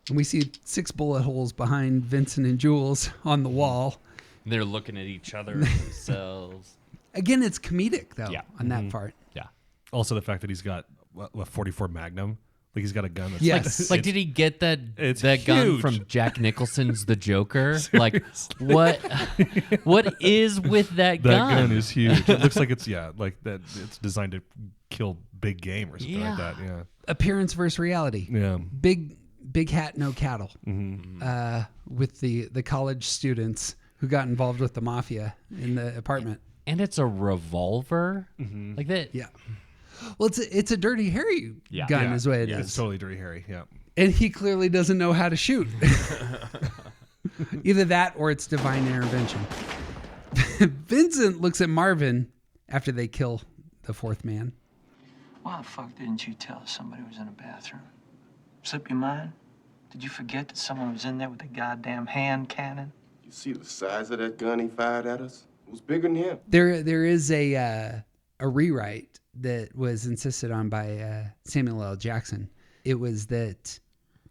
And we see 6 bullet holes behind Vincent and Jules on the wall. They're looking at each other and themselves. Again, it's comedic, though, on that part. Yeah. Also, the fact that he's got a 44 Magnum. Like, he's got a gun that's like did he get that gun huge. from Jack Nicholson's The Joker? Like, what is with that gun? That gun is huge. It looks like it's designed to kill big game or something like that. Yeah. Appearance versus reality. Yeah. Big hat, no cattle. Mm-hmm. With the college students who got involved with the mafia in the apartment. And it's a revolver? Mm-hmm. Like that? Yeah. Well, it's a Dirty Harry gun is what it is. It's totally Dirty Harry, yeah. And he clearly doesn't know how to shoot. Either that or it's divine intervention. Vincent looks at Marvin after they kill the fourth man. Why the fuck didn't you tell us somebody was in a bathroom? Slip your mind? Did you forget that someone was in there with a goddamn hand cannon? You see the size of that gun he fired at us? It was bigger than him. There is a rewrite that was insisted on by Samuel L. Jackson. It was that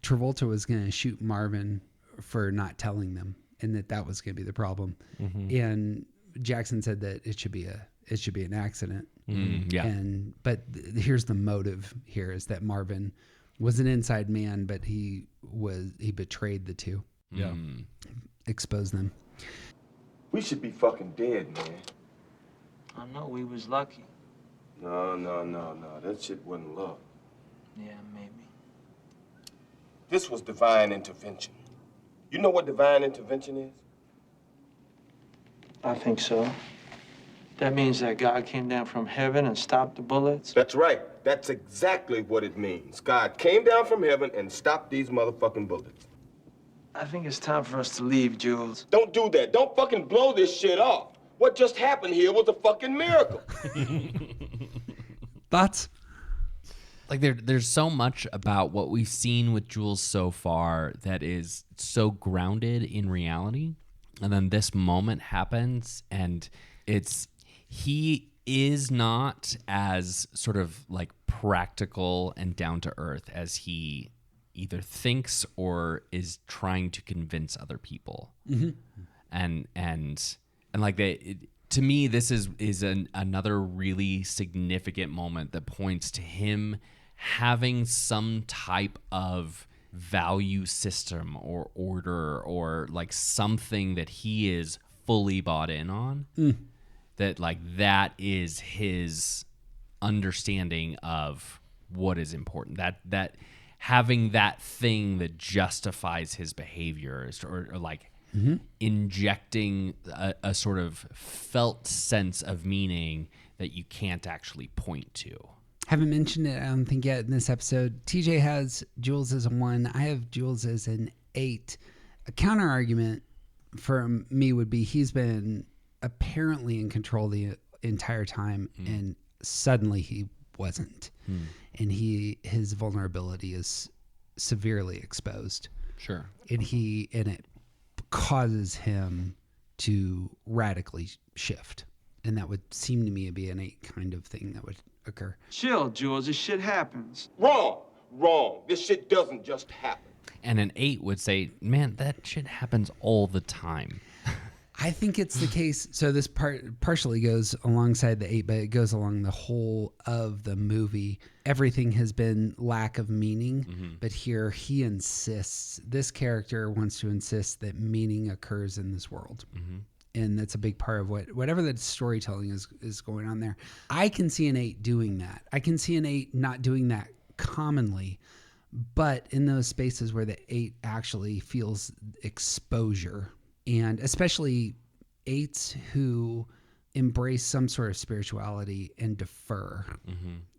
Travolta was going to shoot Marvin for not telling them, and that was going to be the problem. Mm-hmm. And Jackson said that it should be an accident. Mm-hmm. But here's the motive here is that Marvin was an inside man, but he betrayed the two. Yeah. Exposed them. We should be fucking dead, man. I know, we was lucky. No. That shit wasn't love. Yeah, maybe. This was divine intervention. You know what divine intervention is? I think so. That means that God came down from heaven and stopped the bullets? That's right. That's exactly what it means. God came down from heaven and stopped these motherfucking bullets. I think it's time for us to leave, Jules. Don't do that. Don't fucking blow this shit off. What just happened here was a fucking miracle. Thoughts? Like there's so much about what we've seen with Jules so far that is so grounded in reality, and then this moment happens, and he is not as sort of like practical and down to earth as he either thinks or is trying to convince other people. Mm-hmm. And like to me, this is another really significant moment that points to him having some type of value system or order or like something that he is fully bought in on. That like that is his understanding of what is important. That having that thing that justifies his behaviors or like injecting a sort of felt sense of meaning that you can't actually point to. Haven't mentioned it, I don't think, yet in this episode. TJ has Jules as a 1. I have Jules as an 8. A counter argument for me would be he's been apparently in control the entire time, and suddenly he wasn't. And his vulnerability is severely exposed. Sure. And it causes him to radically shift. And that would seem to me to be an 8 kind of thing that would occur. Chill, Jules. This shit happens. Wrong. This shit doesn't just happen. And an 8 would say, man, that shit happens all the time. I think it's the case. So this partially goes alongside the 8, but it goes along the whole of the movie. Everything has been lack of meaning, but here he insists, this character wants to insist that meaning occurs in this world. And that's a big part of whatever the storytelling is going on there. I can see an 8 doing that. I can see an 8 not doing that commonly, but in those spaces where the 8 actually feels exposure, and especially 8s who embrace some sort of spirituality and defer.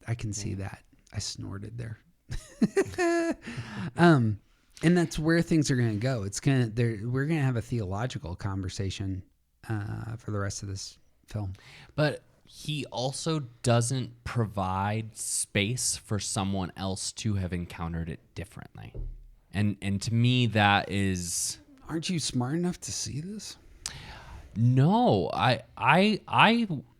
I can see that. I snorted there. And that's where things are going to go. We're going to have a theological conversation for the rest of this film. But he also doesn't provide space for someone else to have encountered it differently. And to me, that is... Aren't you smart enough to see this? No, I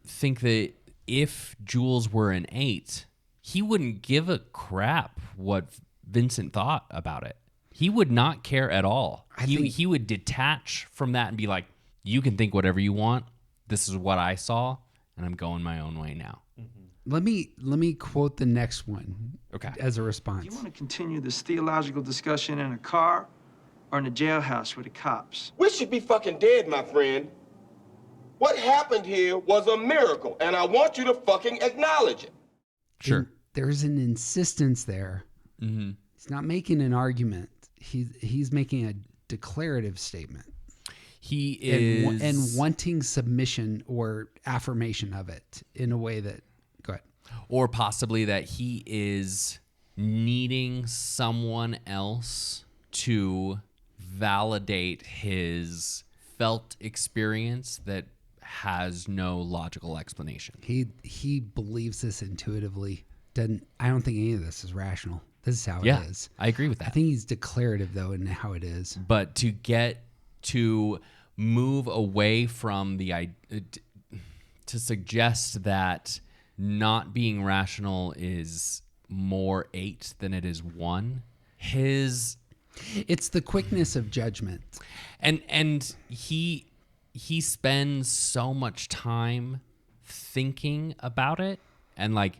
think that if Jules were an 8, he wouldn't give a crap what Vincent thought about it. He would not care at all. He would detach from that and be like, you can think whatever you want. This is what I saw, and I'm going my own way now. Let me quote the next one. Okay. As a response. Do you want to continue this theological discussion in a car or in a jailhouse with the cops? We should be fucking dead, my friend. What happened here was a miracle, and I want you to fucking acknowledge it. Sure. And there's an insistence there. He's not making an argument. He's making a declarative statement. He is... And wanting submission or affirmation of it in a way that... Go ahead. Or possibly that he is needing someone else to validate his felt experience that has no logical explanation. He believes this intuitively. I don't think any of this is rational. This is how it is. I agree with that. I think he's declarative though in how it is. But to move away from to suggest that not being rational is more 8 than it is 1. It's the quickness of judgment. And he spends so much time thinking about it, and like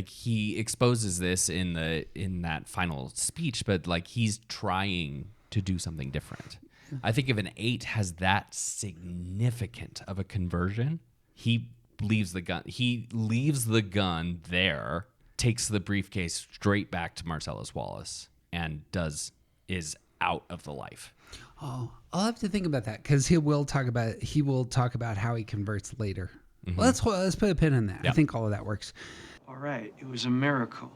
he exposes this in that final speech, but like he's trying to do something different. I think if an 8 has that significant of a conversion, he leaves the gun. He leaves the gun there, takes the briefcase straight back to Marcellus Wallace, and is out of the life. Oh, I'll have to think about that because he will talk about how he converts later. Well, let's put a pin in that. I think all of that works. All right, it was a miracle.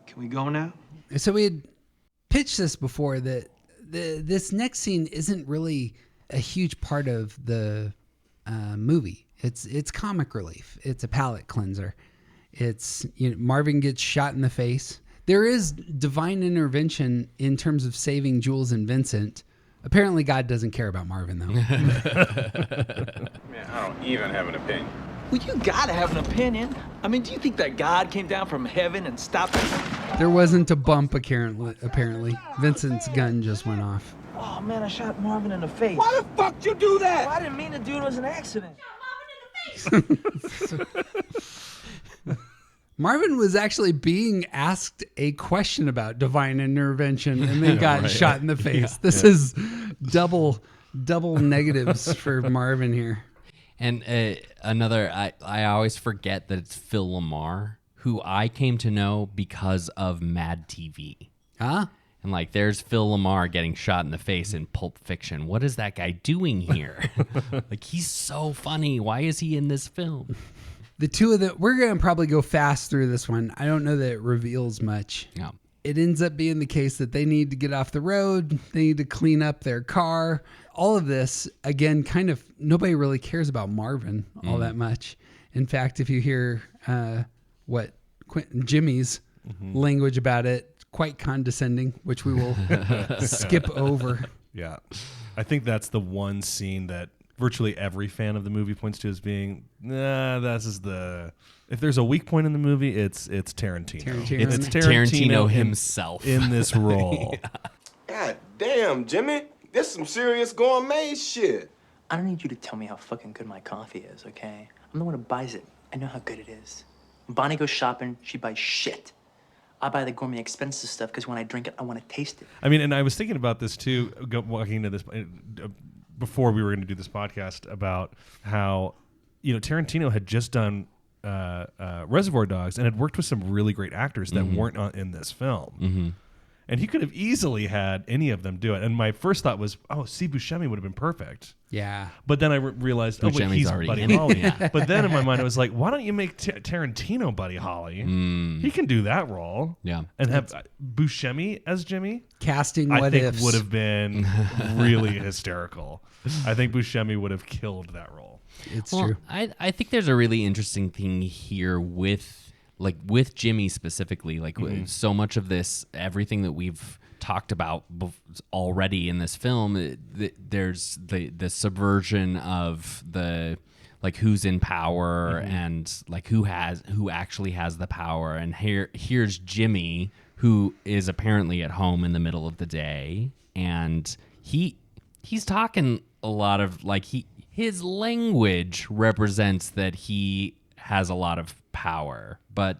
Can we go now? So we had pitched this before that this next scene isn't really a huge part of the movie. It's comic relief. It's a palate cleanser. It's Marvin gets shot in the face. There is divine intervention in terms of saving Jules and Vincent. Apparently, God doesn't care about Marvin though. Man, I don't even have an opinion. Well, you gotta have an opinion. I mean, do you think that God came down from heaven and stopped us? There wasn't a bump apparently. Vincent's gun just went off. Oh man, I shot Marvin in the face. Why the fuck you do that? Well, I didn't mean to do it. It was an accident. Marvin was actually being asked a question about divine intervention and then got shot in the face. This is double negatives for Marvin here. And another, I always forget that it's Phil Lamar, who I came to know because of Mad TV. Huh? And like, there's Phil Lamar getting shot in the face in Pulp Fiction. What is that guy doing here? Like, he's so funny. Why is he in this film? The two of them, we're going to probably go fast through this one. I don't know that it reveals much. Yeah. It ends up being the case that they need to get off the road. They need to clean up their car. All of this, again, kind of, nobody really cares about Marvin all that much. In fact, if you hear what Quinton, Jimmy's language about it, quite condescending, which we will skip over. Yeah. I think that's the one scene that virtually every fan of the movie points to as being, this is the... If there's a weak point in the movie, it's Tarantino. It's Tarantino himself in this role. God damn, Jimmy. This some serious gourmet shit. I don't need you to tell me how fucking good my coffee is, okay? I'm the one who buys it. I know how good it is. When Bonnie goes shopping, she buys shit. I buy the gourmet expensive stuff because when I drink it, I want to taste it. I mean, and I was thinking about this too, walking into this before we were going to do this podcast, about how, Tarantino had just done Reservoir Dogs and had worked with some really great actors that weren't in this film. And he could have easily had any of them do it. And my first thought was, Steve Buscemi would have been perfect. Yeah. But then I realized, he's Buddy Holly. But then in my mind, I was like, why don't you make Tarantino Buddy Holly? He can do that role. Yeah. And have Buscemi as Jimmy. Casting I what think ifs would have been really hysterical. I think Buscemi would have killed that role. It's true. I think there's a really interesting thing here with Jimmy specifically, so much of this, everything that we've talked about already in this film, there's the subversion of the who's in power and who actually has the power. And here's Jimmy, who is apparently at home in the middle of the day, and he's talking a lot of his language represents that he has a lot of power, but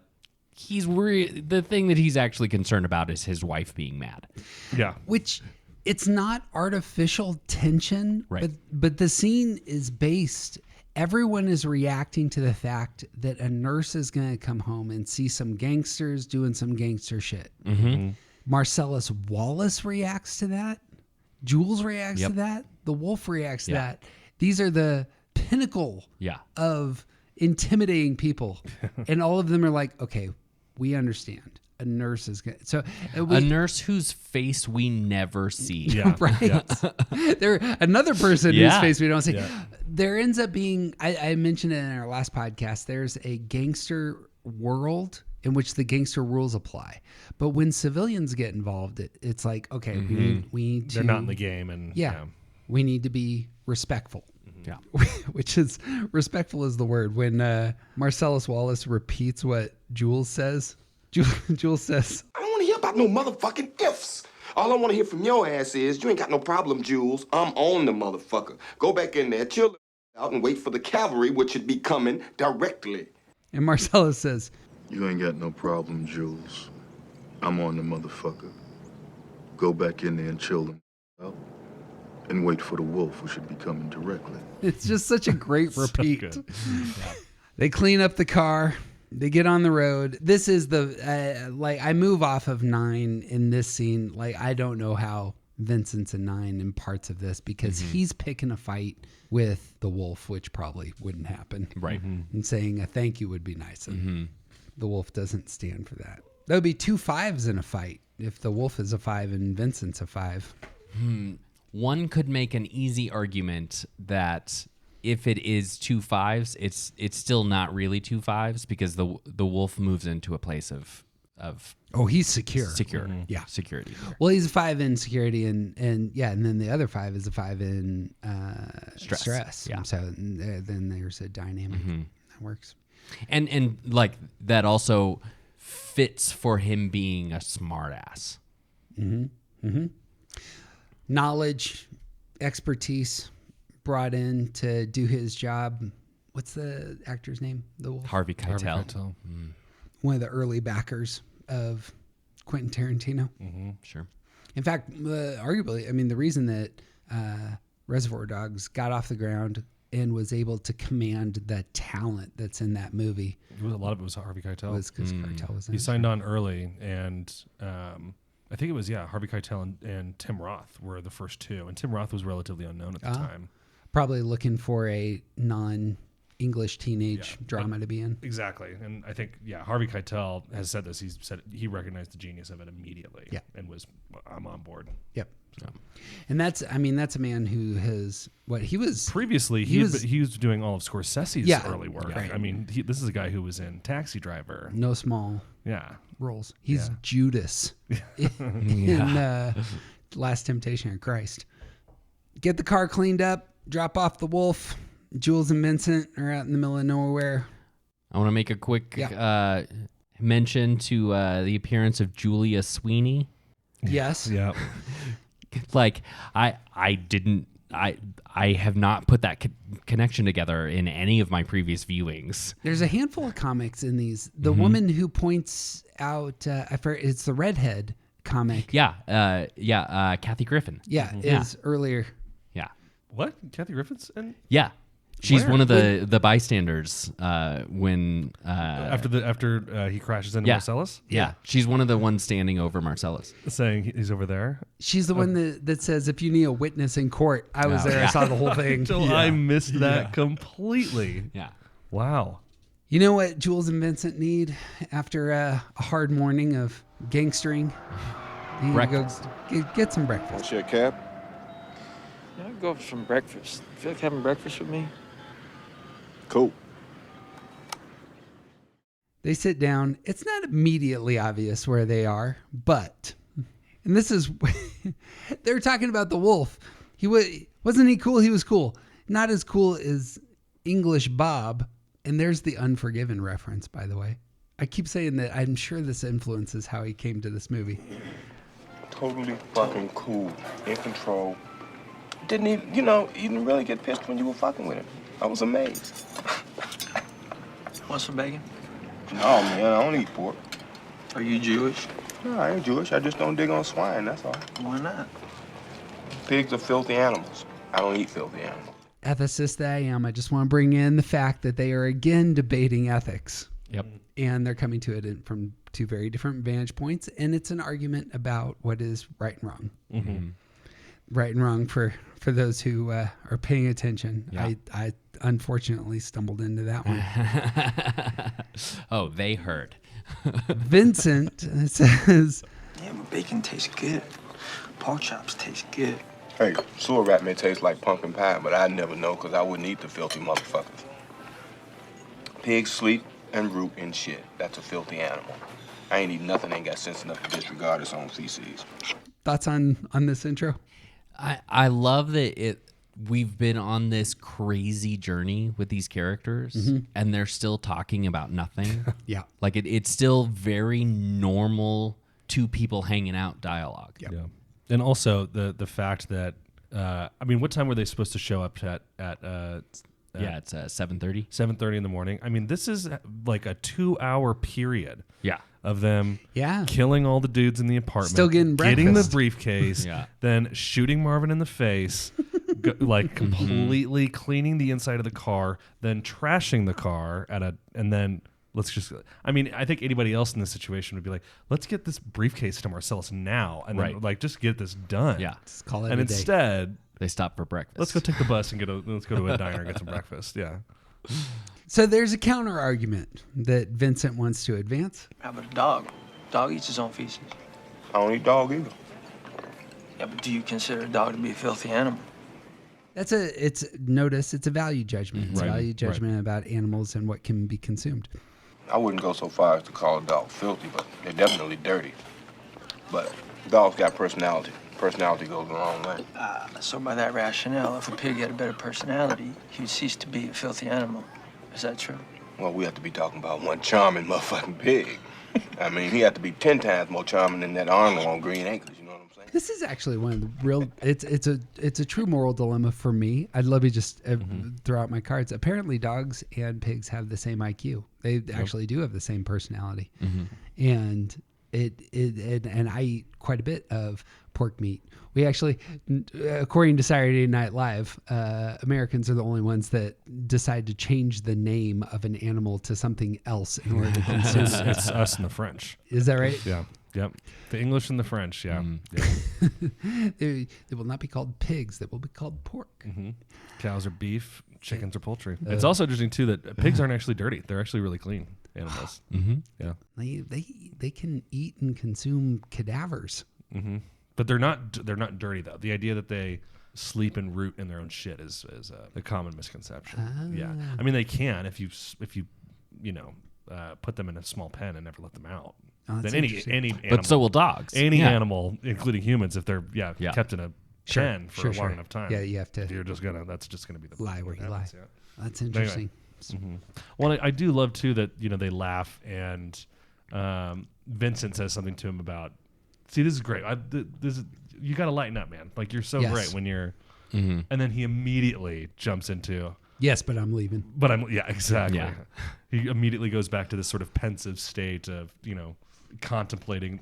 the thing that he's actually concerned about is his wife being mad. Yeah. Which, it's not artificial tension, right? But the scene is based, everyone is reacting to the fact that a nurse is going to come home and see some gangsters doing some gangster shit. Marcellus Wallace reacts to that. Jules reacts to that. The Wolf reacts to that. These are the pinnacle of intimidating people. And all of them are like, okay, we understand. A nurse is good. So a nurse whose face we never see. Right. There, another person whose face we don't see. There ends up being, I mentioned it in our last podcast, there's a gangster world in which the gangster rules apply. But when civilians get involved, it's like, okay, we need to... They're not in the game. And we need to be respectful. Yeah. Which is, respectful is the word. When Marcellus Wallace repeats what Jules says, Jules says, I don't want to hear about no motherfucking ifs. All I want to hear from your ass is, you ain't got no problem, Jules. I'm on the motherfucker. Go back in there, chill out, and wait for the cavalry, which should be coming directly. And Marcellus says, you ain't got no problem, Jules. I'm on the motherfucker. Go back in there and chill them out. And wait for the wolf, who should be coming directly. It's just such a great repeat. They clean up the car. They get on the road. This is the, I move off of 9 in this scene. I don't know how Vincent's a 9 in parts of this because he's picking a fight with the wolf, which probably wouldn't happen. Right. And saying a thank you would be nice. And the wolf doesn't stand for that. That would be 2 5s in a fight if the wolf is a 5 and Vincent's a 5. One could make an easy argument that if it is 2 5s, it's still not really 2 5s because the wolf moves into a place of he's secure. Yeah, security. Well, he's a 5 in security, and then the other 5 is a 5 in stress. Yeah. So then there's a dynamic that works. And like that also fits for him being a smartass. Knowledge, expertise brought in to do his job. What's the actor's name? The wolf? Harvey Keitel. One of the early backers of Quentin Tarantino. Sure. In fact, arguably, I mean, the reason that Reservoir Dogs got off the ground and was able to command the talent that's in that movie. A lot of it was Harvey Keitel. Was because Keitel was in He it. signed on early, and I think it was, Harvey Keitel and Tim Roth were the first two. And Tim Roth was relatively unknown at the time. Probably looking for a non-English teenage drama to be in. Exactly. And I think, Harvey Keitel has said this. He's said he recognized the genius of it immediately and was, I'm on board. Yep. So. And that's a man who has, he was... Previously, he was doing all of Scorsese's early work. Right. I mean, this is a guy who was in Taxi Driver. No small roles. He's Judas in Last Temptation of Christ. Get the car cleaned up, drop off the wolf. Jules and Vincent are out in the middle of nowhere. I want to make a quick mention to the appearance of Julia Sweeney. Yes. Yeah. Like I have not put that connection together in any of my previous viewings. There's a handful of comics in these. The woman who points out, it's the redhead comic. Kathy Griffin. Is earlier. Yeah. What? Kathy Griffin's in? Yeah. She's Where? one of the bystanders when after he crashes into Marcellus. Yeah, she's one of the ones standing over Marcellus, saying he's over there. She's the one that says, "If you need a witness in court, I was there. I saw the whole thing." I missed that completely. Yeah. Wow. You know what Jules and Vincent need after a hard morning of gangstering? They need Breakfast. To go get some breakfast. Want your cab? Yeah, I'll go for some breakfast. You feel like having breakfast with me? Cool. They sit down. It's not immediately obvious where they are, but, and this is, they're talking about the wolf. Wasn't he cool? He was cool. Not as cool as English Bob. And there's the Unforgiven reference, by the way. I keep saying that I'm sure this influences how he came to this movie. Totally fucking cool. In control. Didn't even, you didn't really get pissed when you were fucking with him. I was amazed. Want some bacon? No, man, I don't eat pork. Are you Jewish? No, I ain't Jewish. I just don't dig on swine, that's all. Why not? Pigs are filthy animals. I don't eat filthy animals. Ethicist that I am, I just want to bring in the fact that they are again debating ethics. Yep. And they're coming to it from two very different vantage points. And it's an argument about what is right and wrong. Mm-hmm. Right and wrong for those who are paying attention. Yeah. I unfortunately stumbled into that one. Oh, they heard. Vincent says, Yeah, but bacon tastes good. Pork chops taste good. Hey, sewer rat may taste like pumpkin pie, but I'd never know because I wouldn't eat the filthy motherfuckers. Pigs sleep and root in shit. That's a filthy animal. I ain't eat nothing ain't got sense enough to disregard its own feces. thoughts on this intro? I love that we've been on this crazy journey with these characters and they're still talking about nothing. Yeah. Like it's still very normal two people hanging out dialogue. Yep. Yeah. And also the fact that, what time were they supposed to show up at it's 7:30. 7:30 in the morning. I mean, this is like a 2-hour period. Yeah. Of them Yeah. killing all the dudes in the apartment. Still getting Getting the breakfast. briefcase. Yeah. Then shooting Marvin in the face. Completely cleaning the inside of the car. Then trashing the car and then Let's just, I mean, I think anybody else in this situation would be like, let's get this briefcase to Marcellus now. And then, like, just get this done. Yeah. Just call it and a day. instead, they stop for breakfast. Let's go take the bus and let's go to a diner and get some breakfast. Yeah. So there's a counter argument that Vincent wants to advance. How about a dog? Dog eats his own feces. I don't eat dog either. Yeah, but do you consider a dog to be a filthy animal? It's a value judgment. It's a value judgment about animals and what can be consumed. I wouldn't go so far as to call a dog filthy, but they're definitely dirty. But dogs got personality. Personality goes a long way. So by that rationale, if a pig had a better personality, he would cease to be a filthy animal. Is that true? Well, we have to be talking about one charming motherfucking pig. I mean, he had to be 10 times more charming than that Arnold on Green Acres, you know what I'm saying? This is actually one of the real. It's a true moral dilemma for me. I'd love to just throw out my cards. Apparently, dogs and pigs have the same IQ. They actually do have the same personality, and and I eat quite a bit of pork meat. We actually, according to Saturday Night Live, Americans are the only ones that decide to change the name of an animal to something else in order to consume it. It's us and the French. Is that right? Yeah. Yep. The English and the French. Yeah. They will not be called pigs. They will be called pork. Cows are beef. Chickens are poultry. It's also interesting too that pigs aren't actually dirty. They're actually really clean animals. Yeah. They can eat and consume cadavers. But they're not dirty though. The idea that they sleep and root in their own shit is a common misconception. Yeah, I mean they can if you put them in a small pen and never let them out. Then any animal, but so will dogs. Any animal, including humans, if they're kept in a pen for a long enough time. Yeah, you have to. That's just gonna be the lie where you lie. Yeah. That's interesting. Anyway. Well, I do love too that they laugh and Vincent says something to him about. See, this is great. You got to lighten up, man. Like you're so great when you're, and then he immediately jumps into. Yes, but I'm leaving. Exactly. Yeah. He immediately goes back to this sort of pensive state of contemplating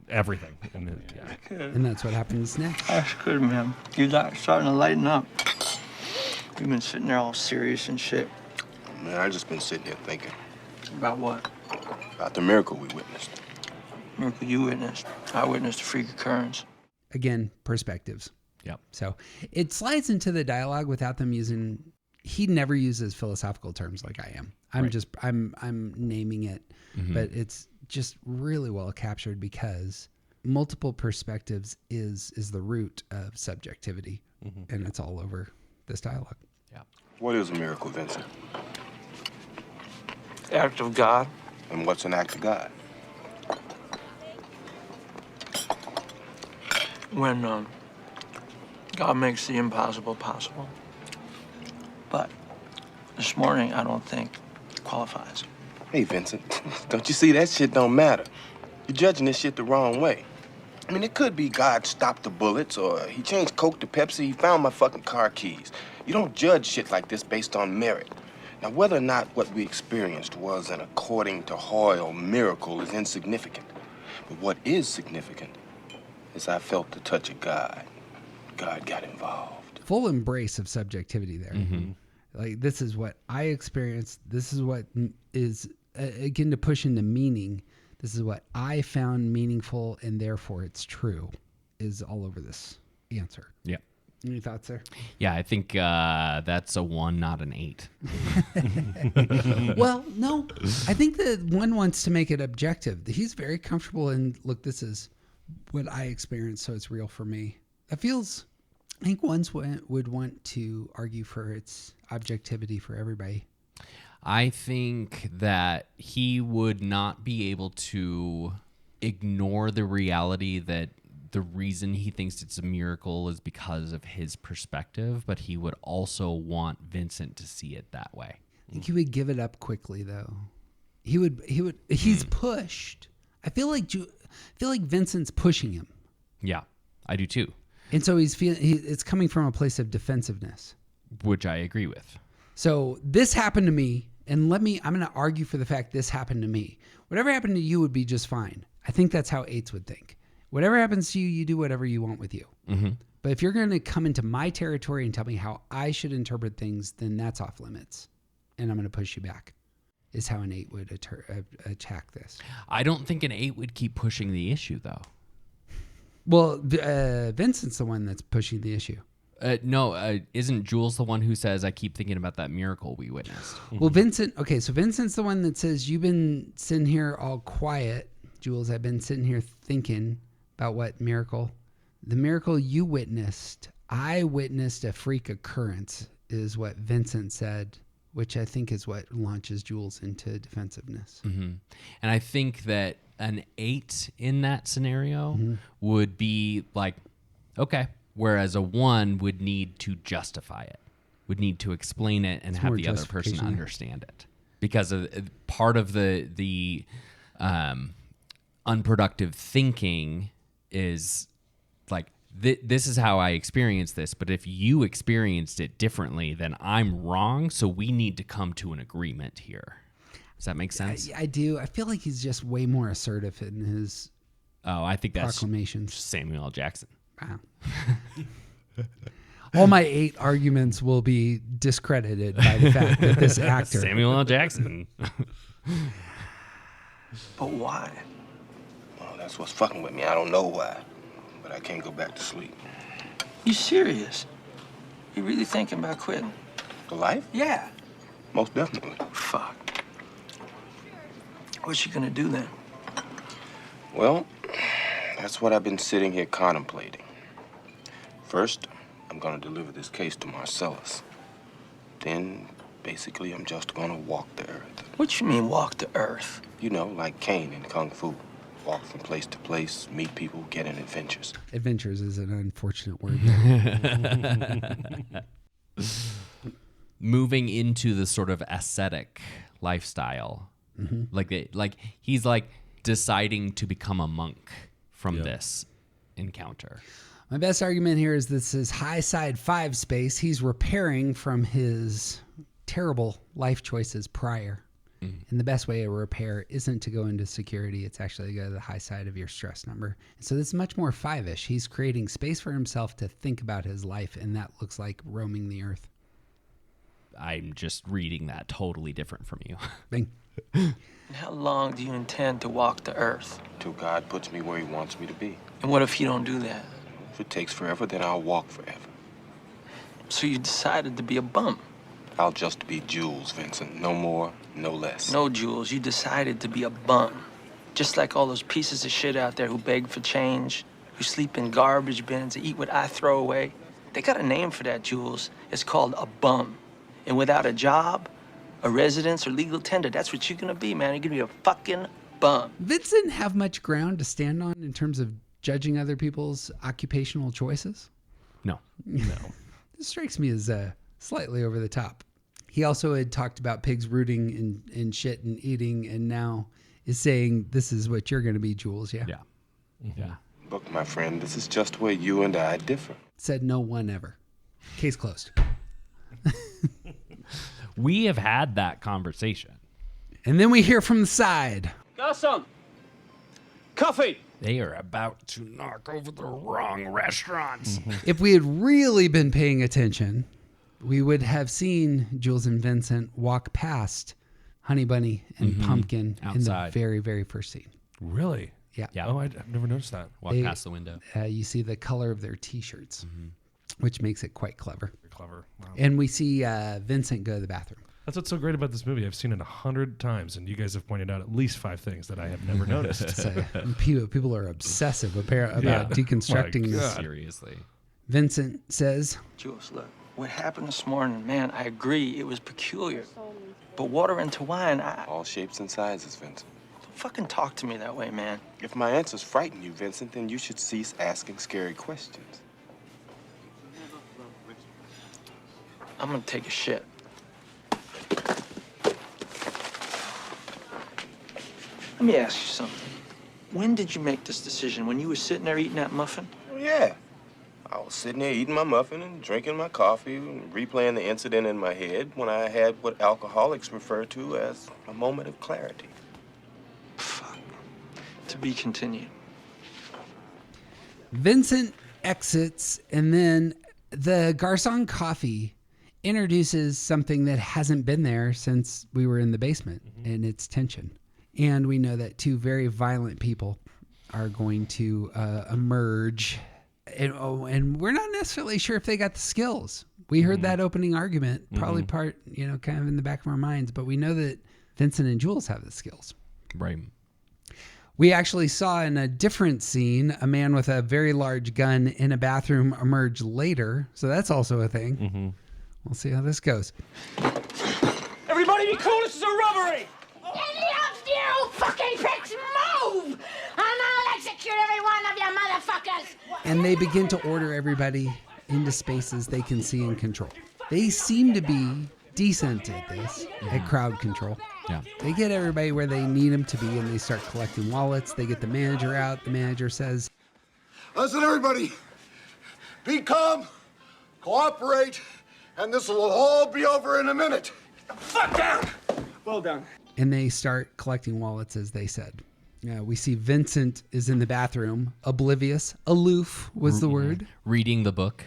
everything, and that's what happens next. That's good, man. You're starting to lighten up. You've been sitting there all serious and shit. Man, I just been sitting here thinking. About what? About the miracle we witnessed. Miracle you witnessed. I witnessed a freak occurrence. Again, perspectives. Yep. So it slides into the dialogue without them using. He never uses philosophical terms like I am. I'm naming it, but it's just really well captured because multiple perspectives is the root of subjectivity, and it's all over this dialogue. Yeah. What is a miracle, Vincent? Act of God. And what's an act of God? When God makes the impossible possible. But this morning, I don't think it qualifies. Hey, Vincent, don't you see that shit don't matter? You're judging this shit the wrong way. I mean, it could be God stopped the bullets, or he changed Coke to Pepsi, he found my fucking car keys. You don't judge shit like this based on merit. Now, whether or not what we experienced was an according to Hoyle miracle is insignificant. But what is significant is I felt the touch of God. God got involved. Full embrace of subjectivity there. Like, this is what I experienced. This is what is, again, to push into meaning. This is what I found meaningful, and therefore it's true, is all over this answer. Yeah. Any thoughts there? Yeah, I think that's a 1, not an 8. Well, no. I think that one wants to make it objective. He's very comfortable in, look, this is what I experienced, so it's real for me. That feels, I think one would want to argue for its objectivity for everybody. I think that he would not be able to ignore the reality that the reason he thinks it's a miracle is because of his perspective, but he would also want Vincent to see it that way. I think he would give it up quickly, though. He's pushed. I feel like Vincent's pushing him. Yeah, I do too. And so it's coming from a place of defensiveness. Which I agree with. So this happened to me, and I'm going to argue for the fact this happened to me. Whatever happened to you would be just fine. I think that's how eights would think. Whatever happens to you, you do whatever you want with you. But if you're going to come into my territory and tell me how I should interpret things, then that's off limits. And I'm going to push you back. is how an 8 would attack this. I don't think an 8 would keep pushing the issue, though. Well, Vincent's the one that's pushing the issue. No, isn't Jules the one who says, I keep thinking about that miracle we witnessed? Well, so Vincent's the one that says, you've been sitting here all quiet, Jules. I've been sitting here thinking about what miracle. The miracle you witnessed. I witnessed a freak occurrence, is what Vincent said, which I think is what launches Jules into defensiveness. Mm-hmm. And I think that an 8 in that scenario would be like, okay. Whereas a 1 would need to justify it, would need to explain it and have the other person understand it. Because of part of the unproductive thinking is like, this is how I experienced this, but if you experienced it differently, then I'm wrong, so we need to come to an agreement here. Does that make sense? I do. I feel like he's just way more assertive in his I think that's proclamations. Samuel L. Jackson. Wow. All my 8 arguments will be discredited by the fact that this actor... Samuel L. Jackson. But why? Well, that's what's fucking with me. I don't know why, but I can't go back to sleep. You serious? You really thinking about quitting? The life? Yeah. Most definitely. Fuck. What's you gonna do then? Well, that's what I've been sitting here contemplating. First, I'm gonna deliver this case to Marcellus. Then, basically, I'm just gonna walk the earth. What you mean, walk the earth? You know, like Caine in Kung Fu. Walk from place to place, meet people, get in adventures. Adventures is an unfortunate word. Moving into the sort of ascetic lifestyle. Like he's like deciding to become a monk from this encounter. My best argument here is this is high side 5 space. He's repairing from his terrible life choices prior. And the best way to repair isn't to go into security. It's actually to go to the high side of your stress number. And so this is much more 5-ish. He's creating space for himself to think about his life, and that looks like roaming the earth. I'm just reading that totally different from you. Bing. And how long do you intend to walk the earth? Till God puts me where he wants me to be. And what if you don't do that? If it takes forever, then I'll walk forever. So you decided to be a bum? I'll just be Jules, Vincent. No more, no less. No, Jules, you decided to be a bum. Just like all those pieces of shit out there who beg for change, who sleep in garbage bins, eat what I throw away. They got a name for that, Jules. It's called a bum. And without a job, a residence, or legal tender, that's what you're gonna be, man. You're gonna be a fucking bum. Vincent have much ground to stand on in terms of judging other people's occupational choices? No. This strikes me as slightly over the top. He also had talked about pigs rooting in shit and eating, and now is saying this is what you're going to be, Jules. Yeah. Yeah. Look, my friend, this is just where you and I differ. Said no one ever. Case closed. We have had that conversation. And then we hear from the side. Garçon! Coffee! They are about to knock over the wrong restaurants. If we had really been paying attention, we would have seen Jules and Vincent walk past Honey Bunny and Pumpkin outside in the very, very first scene. Really? Yeah. Oh, I've never noticed that. Walk past the window. You see the color of their T-shirts, which makes it quite clever. Clever. Wow. And we see Vincent go to the bathroom. That's what's so great about this movie. I've seen it 100 times, and you guys have pointed out at least 5 things that I have never noticed. So, people are obsessive about deconstructing this. Seriously. Vincent says, Jules, look, what happened this morning, man, I agree, it was peculiar. But water into wine, All shapes and sizes, Vincent. Don't fucking talk to me that way, man. If my answers frighten you, Vincent, then you should cease asking scary questions. I'm gonna take a shit. Let me ask you something. When did you make this decision? When you were sitting there eating that muffin? Oh, yeah. I was sitting there eating my muffin and drinking my coffee and replaying the incident in my head when I had what alcoholics refer to as a moment of clarity. Fuck. To be continued. Vincent exits, and then the Garçon Coffee introduces something that hasn't been there since we were in the basement, and it's tension. And we know that two very violent people are going to emerge. And we're not necessarily sure if they got the skills. We heard that opening argument, probably part, kind of in the back of our minds, but we know that Vincent and Jules have the skills. Right. We actually saw in a different scene a man with a very large gun in a bathroom emerge later. So that's also a thing. We'll see how this goes. Everybody be cool, this is a robbery! Any of you fucking pricks move! And I'll execute every one of you motherfuckers! And they begin to order everybody into spaces they can see and control. They seem to be decent at this, at crowd control. Yeah. They get everybody where they need them to be, and they start collecting wallets. They get the manager out. The manager says, Listen, everybody. Be calm, cooperate, and this will all be over in a minute. Fuck down! Well done. and they start collecting wallets, as they said. We see Vincent is in the bathroom, oblivious, aloof was the word. Reading the book.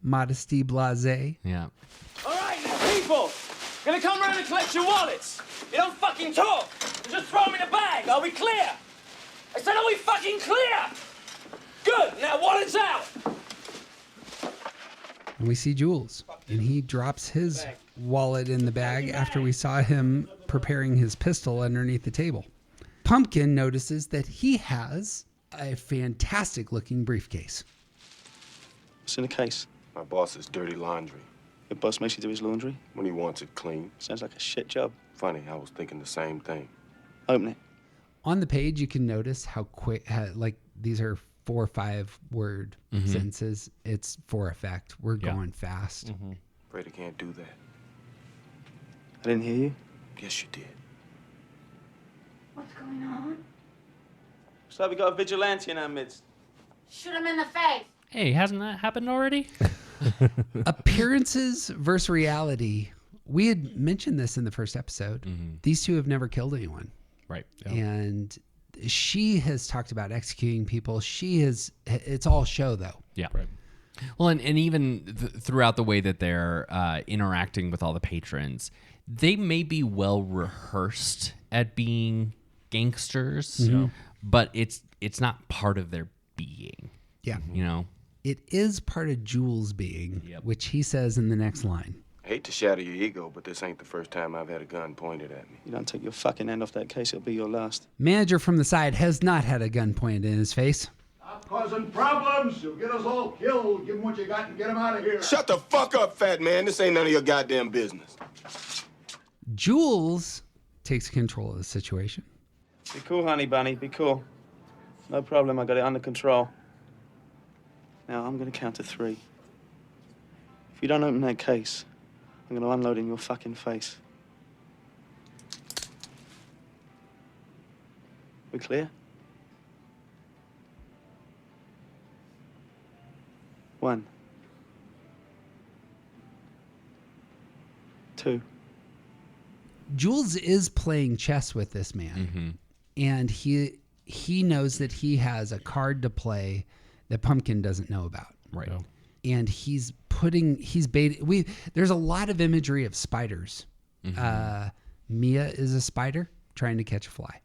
Modesty blasé. Yeah. All right, people, gonna come around and collect your wallets. You don't fucking talk. You just throw them in a bag. Are we clear? I said, are we fucking clear? Good. Now wallets out. And we see Jules, and he drops his wallet in the bag after we saw him preparing his pistol underneath the table. Pumpkin notices that he has a fantastic looking briefcase. What's in the case? My boss's dirty laundry. Your boss makes you do his laundry? When he wants it clean. Sounds like a shit job. Funny, I was thinking the same thing. Open it. On the page, you can notice how quick, like these are 4 or 5 word sentences. It's for effect. We're going fast. Afraid I can't do that. I didn't hear you. Yes, you did. What's going on? Looks like we got a vigilante in our midst. Shoot him in the face. Hey, hasn't that happened already? Appearances versus reality. We had mentioned this in the first episode. These two have never killed anyone. Right. And she has talked about executing people. It's all show though. Yeah. Right. Well, and even throughout the way that they're interacting with all the patrons, they may be well rehearsed at being gangsters, but it's not part of their being. Yeah. You know? It is part of Jules' being, which he says in the next line. I hate to shatter your ego, but this ain't the first time I've had a gun pointed at me. You don't take your fucking hand off that case, it'll be your last. Manager from the side has not had a gun pointed in his face. Stop causing problems. You'll get us all killed. Give them what you got and get them out of here. Shut the fuck up, fat man. This ain't none of your goddamn business. Jules takes control of the situation. Be cool, honey bunny, be cool. No problem, I got it under control. Now, I'm gonna count to 3. If you don't open that case, I'm gonna unload in your fucking face. We clear? 1. 2. Jules is playing chess with this man, and he knows that he has a card to play that Pumpkin doesn't know about. Right. And he's baiting. There's a lot of imagery of spiders. Mia is a spider trying to catch a fly.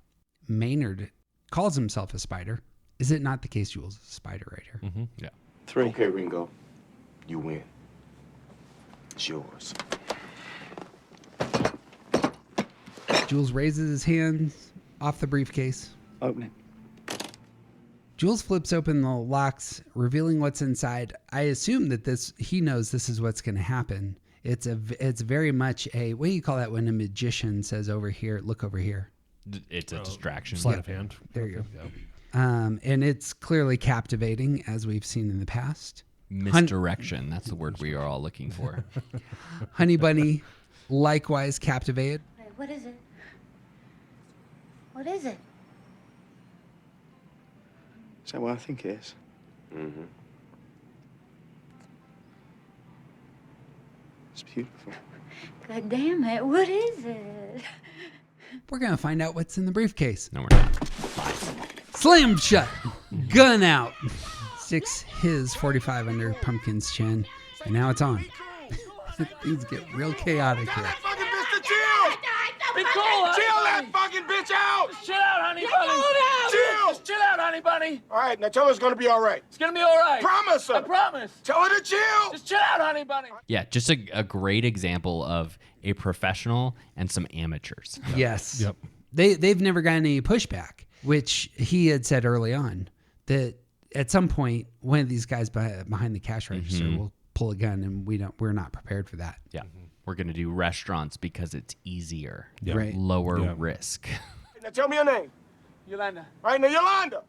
Maynard calls himself a spider. Is it not the case Jules is a spider right here? Yeah. 3. Okay, Ringo. You win. It's yours. Jules raises his hands off the briefcase. Open it. Jules flips open the locks, revealing what's inside. I assume that he knows this is what's going to happen. It's very much what do you call that when a magician says over here, look over here? It's a distraction. Sleight of hand. There you go. And it's clearly captivating, as we've seen in the past. Misdirection. That's the word we are all looking for. Honey Bunny, likewise captivated. Wait, what is it? What is it? Is that what I think it is? It's beautiful. God damn it, what is it? We're going to find out what's in the briefcase. No, we're not. Slam shut. Gun out. Sticks his 45 under Pumpkin's chin. And now it's on. Things get real chaotic here. Fucking bitch to chill! Be cool, honey Chill bunny. that fucking bitch out! Just chill out, honey Let bunny. go now. Chill! Just chill out, honey bunny. All right, now tell her it's gonna be all right. It's gonna be all right. Promise her. I promise. Tell her to chill. Just chill out, honey bunny. Yeah, just a great example of a professional and some amateurs. Yes. Yep. They've never gotten any pushback, which he had said early on that at some point one of these guys behind the cash register will pull a gun, and we're not prepared for that. Yeah. We're going to do restaurants because it's easier, Right. lower risk. Now tell me your name. Yolanda. All right, now Yolanda.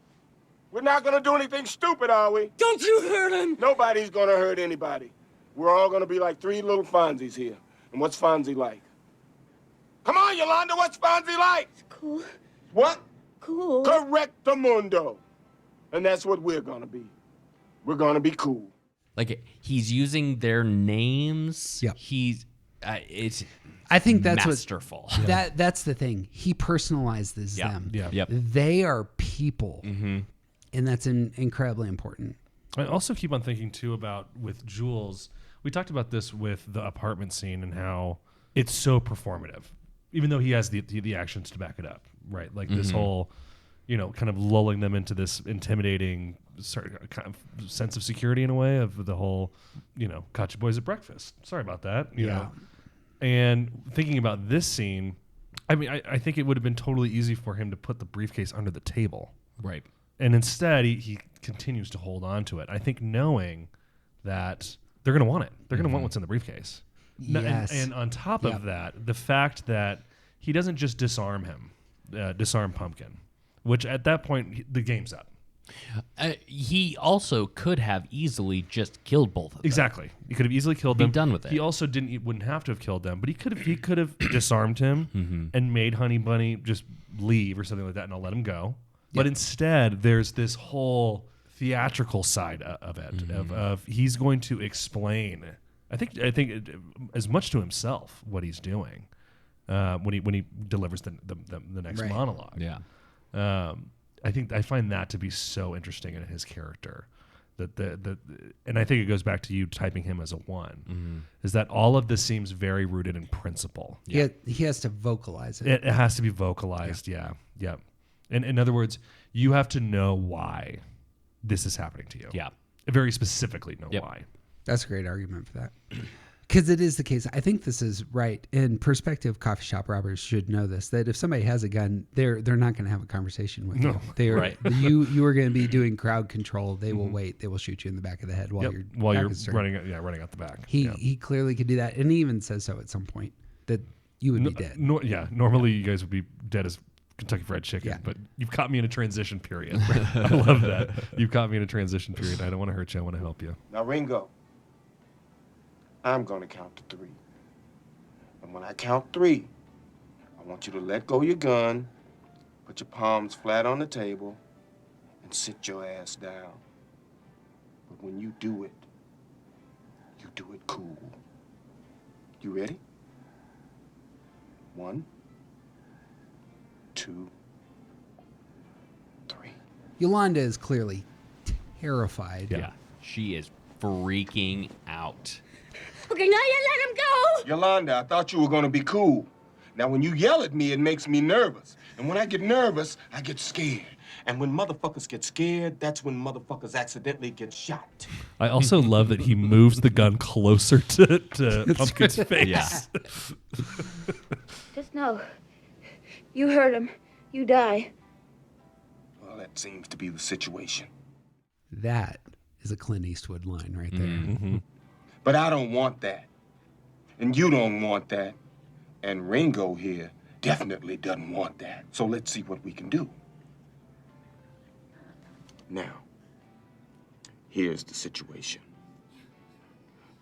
We're not gonna do anything stupid, are we? Don't you hurt him. Nobody's gonna hurt anybody. We're all gonna be like three little Fonzies here. And what's Fonzie like? Come on, Yolanda, what's Fonzie like? Cool. What? Cool. Correctamundo. And that's what we're gonna be. We're gonna be cool. Like, he's using their names. Yep. It's I think that's masterful. That's the thing. He personalizes them. Yeah. Yep. They are people, and that's incredibly important. I also keep on thinking too about with Jules. We talked about this with the apartment scene and how it's so performative, even though he has the actions to back it up, right? Like this whole, kind of lulling them into this intimidating kind of sense of security in a way of the whole, caught you boys at breakfast. Sorry about that. You know. And thinking about this scene, I mean, I think it would have been totally easy for him to put the briefcase under the table. Right. And instead, he continues to hold on to it. I think knowing that they're going to want it. They're going to want what's in the briefcase. Yes. And on top of that, the fact that he doesn't just disarm Pumpkin, which at that point, the game's up. He also could have easily just killed both of them. Exactly. He could have easily killed them. Be done with it. He also wouldn't have to have killed them, but he could have disarmed him and made Honey Bunny just leave or something like that, and I'll let him go. But instead, there's this whole theatrical side of it, of he's going to explain. I think as much to himself what he's doing when he delivers the next monologue. Yeah. I find that to be so interesting in his character. And I think it goes back to you typing him as a 1, is that all of this seems very rooted in principle. Yeah. He has to vocalize it. It has to be vocalized. Yeah. And in other words, you have to know why this is happening to you. Yeah. Very specifically know why. That's a great argument for that. Because it is the case. I think this is right. In perspective, coffee shop robbers should know this, that if somebody has a gun, they're not going to have a conversation with you. They are, you are going to be doing crowd control. They will wait. They will shoot you in the back of the head while you're running out the back. He clearly could do that. And he even says so at some point that you would be dead. Normally you guys would be dead as Kentucky Fried Chicken, but you've caught me in a transition period. I love that. You've caught me in a transition period. I don't want to hurt you. I want to help you. Now, Ringo, I'm going to count to 3. And when I count 3, I want you to let go your gun, put your palms flat on the table, and sit your ass down. But when you do it cool. You ready? 1, 2, 3. Yolanda is clearly terrified. Yeah. She is freaking out. Okay, now you let him go. Yolanda, I thought you were gonna be cool. Now, when you yell at me, it makes me nervous. And when I get nervous, I get scared. And when motherfuckers get scared, that's when motherfuckers accidentally get shot. I also love that he moves the gun closer to Pumpkin's face. Yeah. Just know, you hurt him, you die. Well, that seems to be the situation. That is a Clint Eastwood line right there. But I don't want that. And you don't want that. And Ringo here definitely doesn't want that. So let's see what we can do. Now, here's the situation.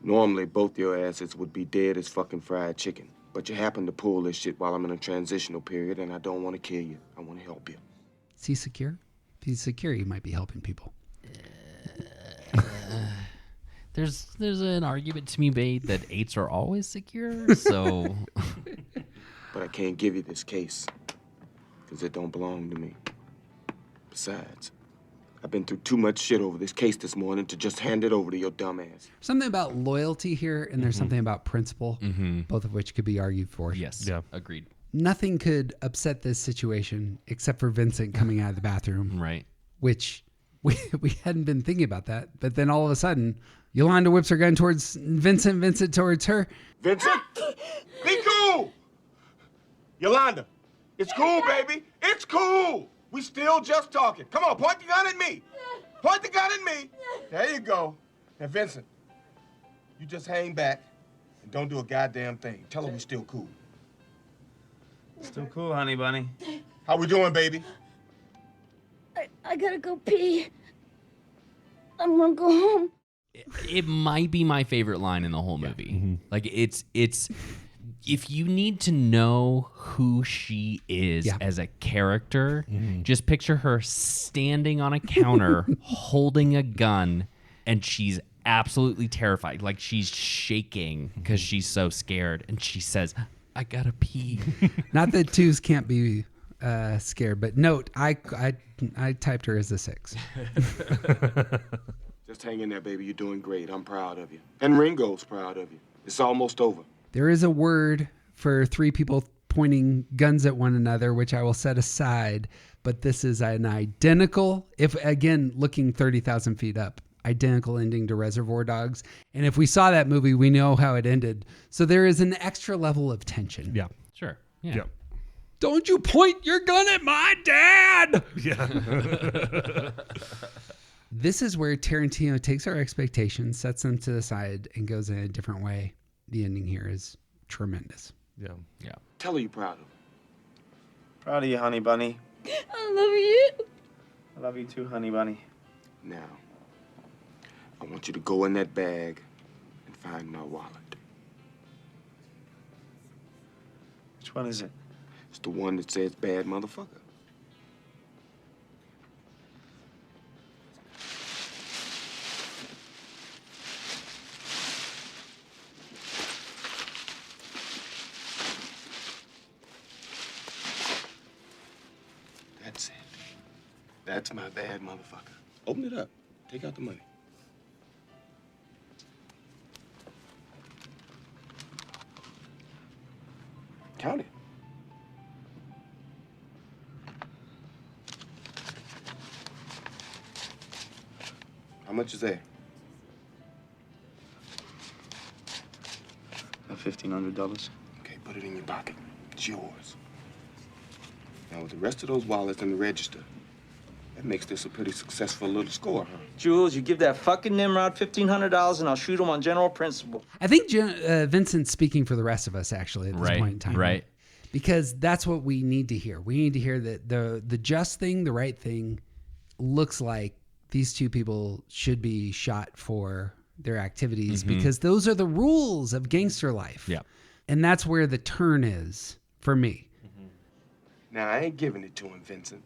Normally, both your asses would be dead as fucking fried chicken. But you happen to pull this shit while I'm in a transitional period, and I don't want to kill you. I want to help you. Is he secure? If he's secure, he might be helping people. There's an argument to be made that 8s are always secure, so... But I can't give you this case, because it don't belong to me. Besides, I've been through too much shit over this case this morning to just hand it over to your dumb ass. Something about loyalty here, and there's something about principle, both of which could be argued for. Yes. Yeah. Agreed. Nothing could upset this situation except for Vincent coming out of the bathroom. Right. Which we hadn't been thinking about that. But then all of a sudden, Yolanda whips her gun towards Vincent, Vincent towards her. Vincent, be cool. Yolanda, it's cool, baby. It's cool. We still just talking. Come on, point the gun at me. Point the gun at me. There you go. Now, Vincent, you just hang back and don't do a goddamn thing. Tell her we still cool. Still cool, honey bunny. How we doing, baby? I gotta go pee. I'm gonna go home. It might be my favorite line in the whole movie. Like it's if you need to know who she is as a character, just picture her standing on a counter holding a gun, and she's absolutely terrified. Like she's shaking because she's so scared, and she says, I gotta pee. Not that twos can't be scared, but note, I typed her as a 6. Just hang in there, baby. You're doing great. I'm proud of you. And Ringo's proud of you. It's almost over. There is a word for 3 people pointing guns at one another, which I will set aside, but this is an identical, if again, looking 30,000 feet up, identical ending to Reservoir Dogs. And if we saw that movie, we know how it ended. So there is an extra level of tension. Yeah. Sure. Yeah. Don't you point your gun at my dad! Yeah. This is where Tarantino takes our expectations, sets them to the side, and goes in a different way. The ending here is tremendous. Yeah. Tell her you're proud of her. Proud of you, honey bunny. I love you. I love you too, honey bunny. Now, I want you to go in that bag and find my wallet. Which one is it? It's the one that says bad motherfucker. That's it. That's my bad motherfucker. Open it up. Take out the money. Count it. How much is there? $1,500. Okay, put it in your pocket. It's yours. Now, with the rest of those wallets in the register, that makes this a pretty successful little score, huh? Jules, you give that fucking Nimrod $1,500 and I'll shoot him on general principle. I think Vincent's speaking for the rest of us, actually, at this point in time. Right. Because that's what we need to hear. We need to hear that the just thing, the right thing, looks like these 2 people should be shot for their activities because those are the rules of gangster life. Yeah. And that's where the turn is for me. Now, I ain't giving it to him, Vincent.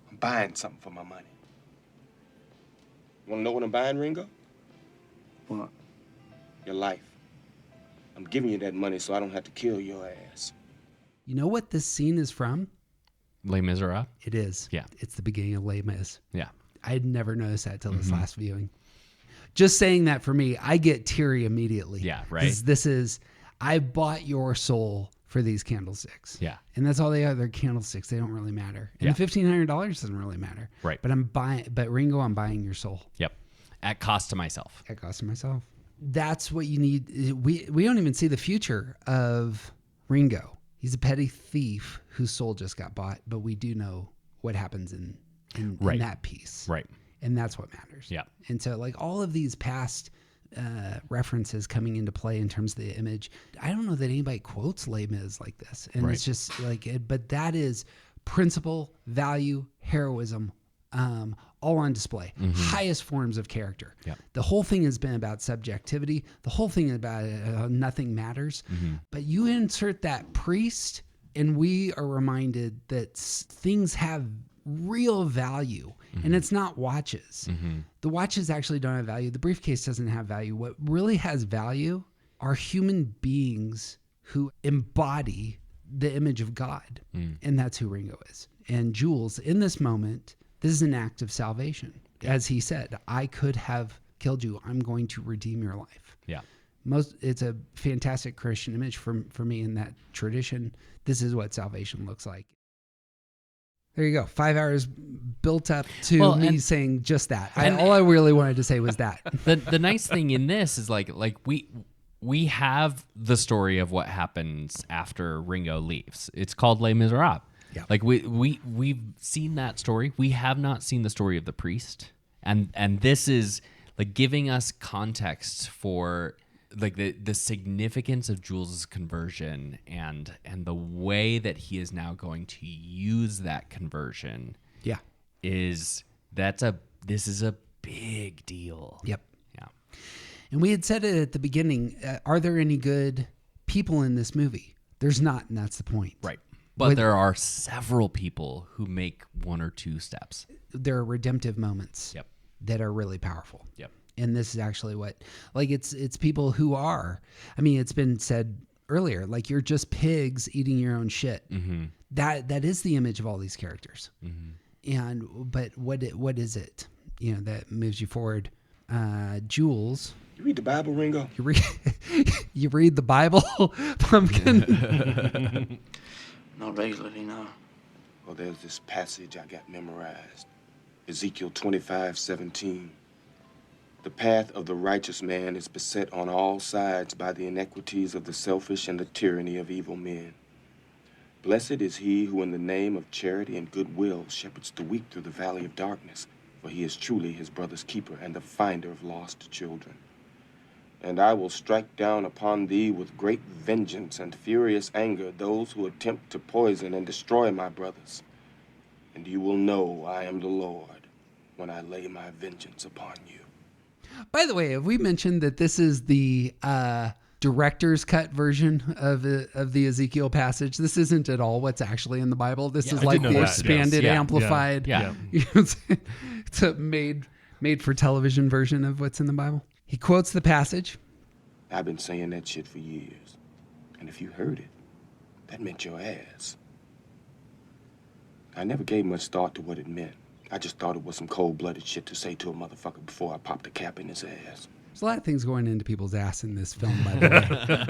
I'm buying something for my money. Want to know what I'm buying, Ringo? What? Your life. I'm giving you that money so I don't have to kill your ass. You know what this scene is from? Les Miserables? It is. Yeah. It's the beginning of Les Mis. Yeah. I had never noticed that till this last viewing. Just saying that for me, I get teary immediately. Yeah, right. This is, I bought your soul for these candlesticks. Yeah. And that's all they are. They're candlesticks. They don't really matter. And the $1,500 doesn't really matter. Right. But Ringo, I'm buying your soul. Yep. At cost to myself. At cost to myself. That's what you need. We don't even see the future of Ringo. He's a petty thief whose soul just got bought, but we do know what happens in that piece. Right. And that's what matters. Yeah. And so like all of these past references coming into play in terms of the image, I don't know that anybody quotes Les Mis like this. And it's just like, but that is principle, value, heroism, all on display. Highest forms of character. Yep. The whole thing has been about subjectivity. The whole thing is about nothing matters. But you insert that priest, and we are reminded that things have real value, and it's not watches. The watches actually don't have value. The briefcase doesn't have value. What really has value are human beings who embody the image of God, and that's who Ringo is. And Jules, in this moment, This is an act of salvation. As he said, I could have killed you. I'm going to redeem your life. Yeah. It's a fantastic Christian image for me in that tradition. This is what salvation looks like. There you go. 5 hours built up to me saying just that. All I really wanted to say was that. The nice thing in this is like we have the story of what happens after Ringo leaves. It's called Les Miserables. Yeah. Like we've seen that story. We have not seen the story of the priest. And this is like giving us context for like the significance of Jules' conversion and the way that he is now going to use that conversion. Yeah. This is a big deal. Yep. Yeah. And we had said it at the beginning. Are there any good people in this movie? There's not, and that's the point. Right. But there are several people who make one or two steps. There are redemptive moments. Yep. That are really powerful. Yep. And this is actually what, like, it's people who are, I mean, it's been said earlier, like, you're just pigs eating your own shit. Mm-hmm. That is the image of all these characters. Mm-hmm. But what is it, that moves you forward? Jules. You read the Bible, Ringo? You read the Bible, Pumpkin? Not regularly, no. Well, there's this passage I got memorized. Ezekiel 25:17. The path of the righteous man is beset on all sides by the iniquities of the selfish and the tyranny of evil men. Blessed is he who in the name of charity and goodwill shepherds the weak through the valley of darkness, for he is truly his brother's keeper and the finder of lost children. And I will strike down upon thee with great vengeance and furious anger those who attempt to poison and destroy my brothers. And you will know I am the Lord when I lay my vengeance upon you. By the way, have we mentioned that this is the director's cut version of the Ezekiel passage? This isn't at all what's actually in the Bible. This is like the expanded, amplified, it's a made for television version of what's in the Bible. He quotes the passage. I've been saying that shit for years. And if you heard it, that meant your ass. I never gave much thought to what it meant. I just thought it was some cold-blooded shit to say to a motherfucker before I popped a cap in his ass. There's a lot of things going into people's ass in this film, by the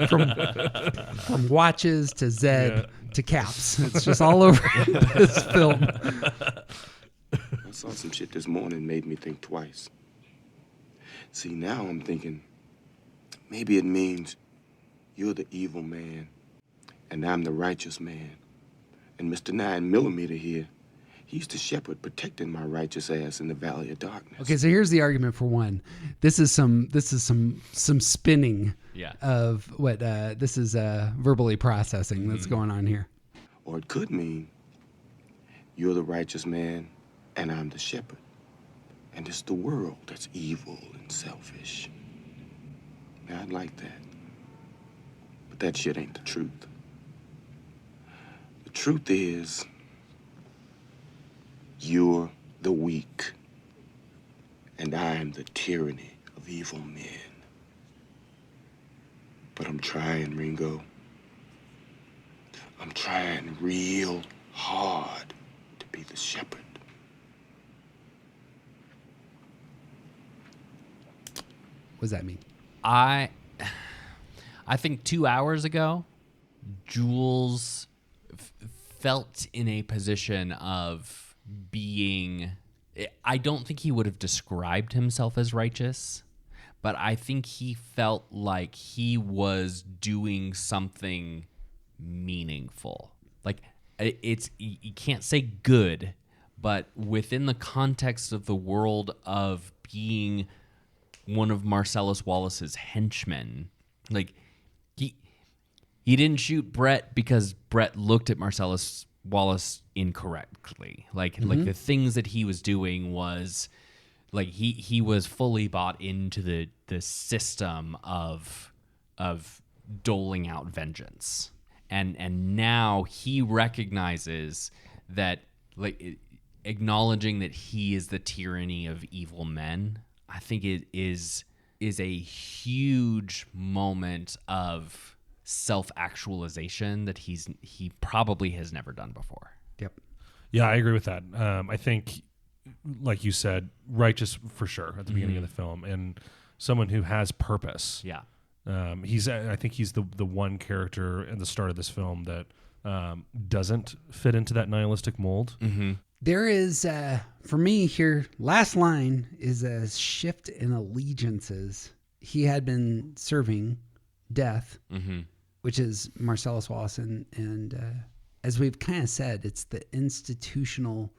way. From watches to Zed to caps. It's just all over this film. I saw some shit this morning made me think twice. See, now I'm thinking, maybe it means you're the evil man and I'm the righteous man. And Mr. 9mm here, he's the shepherd protecting my righteous ass in the valley of darkness. Okay, so here's the argument for one. This is some spinning of what this is verbally processing that's going on here. Or it could mean you're the righteous man and I'm the shepherd. And it's the world that's evil and selfish. Now, I'd like that. But that shit ain't the truth. The truth is, you're the weak, and I'm the tyranny of evil men. But I'm trying, Ringo. I'm trying real hard to be the shepherd. What does that mean? I think 2 hours ago, Jules felt in a position of being... I don't think he would have described himself as righteous, but I think he felt like he was doing something meaningful. Like, you can't say good, but within the context of the world of being one of Marcellus Wallace's henchmen, like he didn't shoot Brett because Brett looked at Marcellus Wallace incorrectly. Like the things that he was doing was like he was fully bought into the system of doling out vengeance, and now he recognizes that, like, acknowledging that he is the tyranny of evil men. I think it is a huge moment of self-actualization that he probably has never done before. Yep. Yeah, I agree with that. I think like you said, righteous for sure at the beginning of the film, and someone who has purpose. Yeah. I think he's the one character at the start of this film that doesn't fit into that nihilistic mold. Mm-hmm. There is, for me here, last line is a shift in allegiances. He had been serving death, which is Marcellus Wallace, and as we've kind of said, it's the institutional,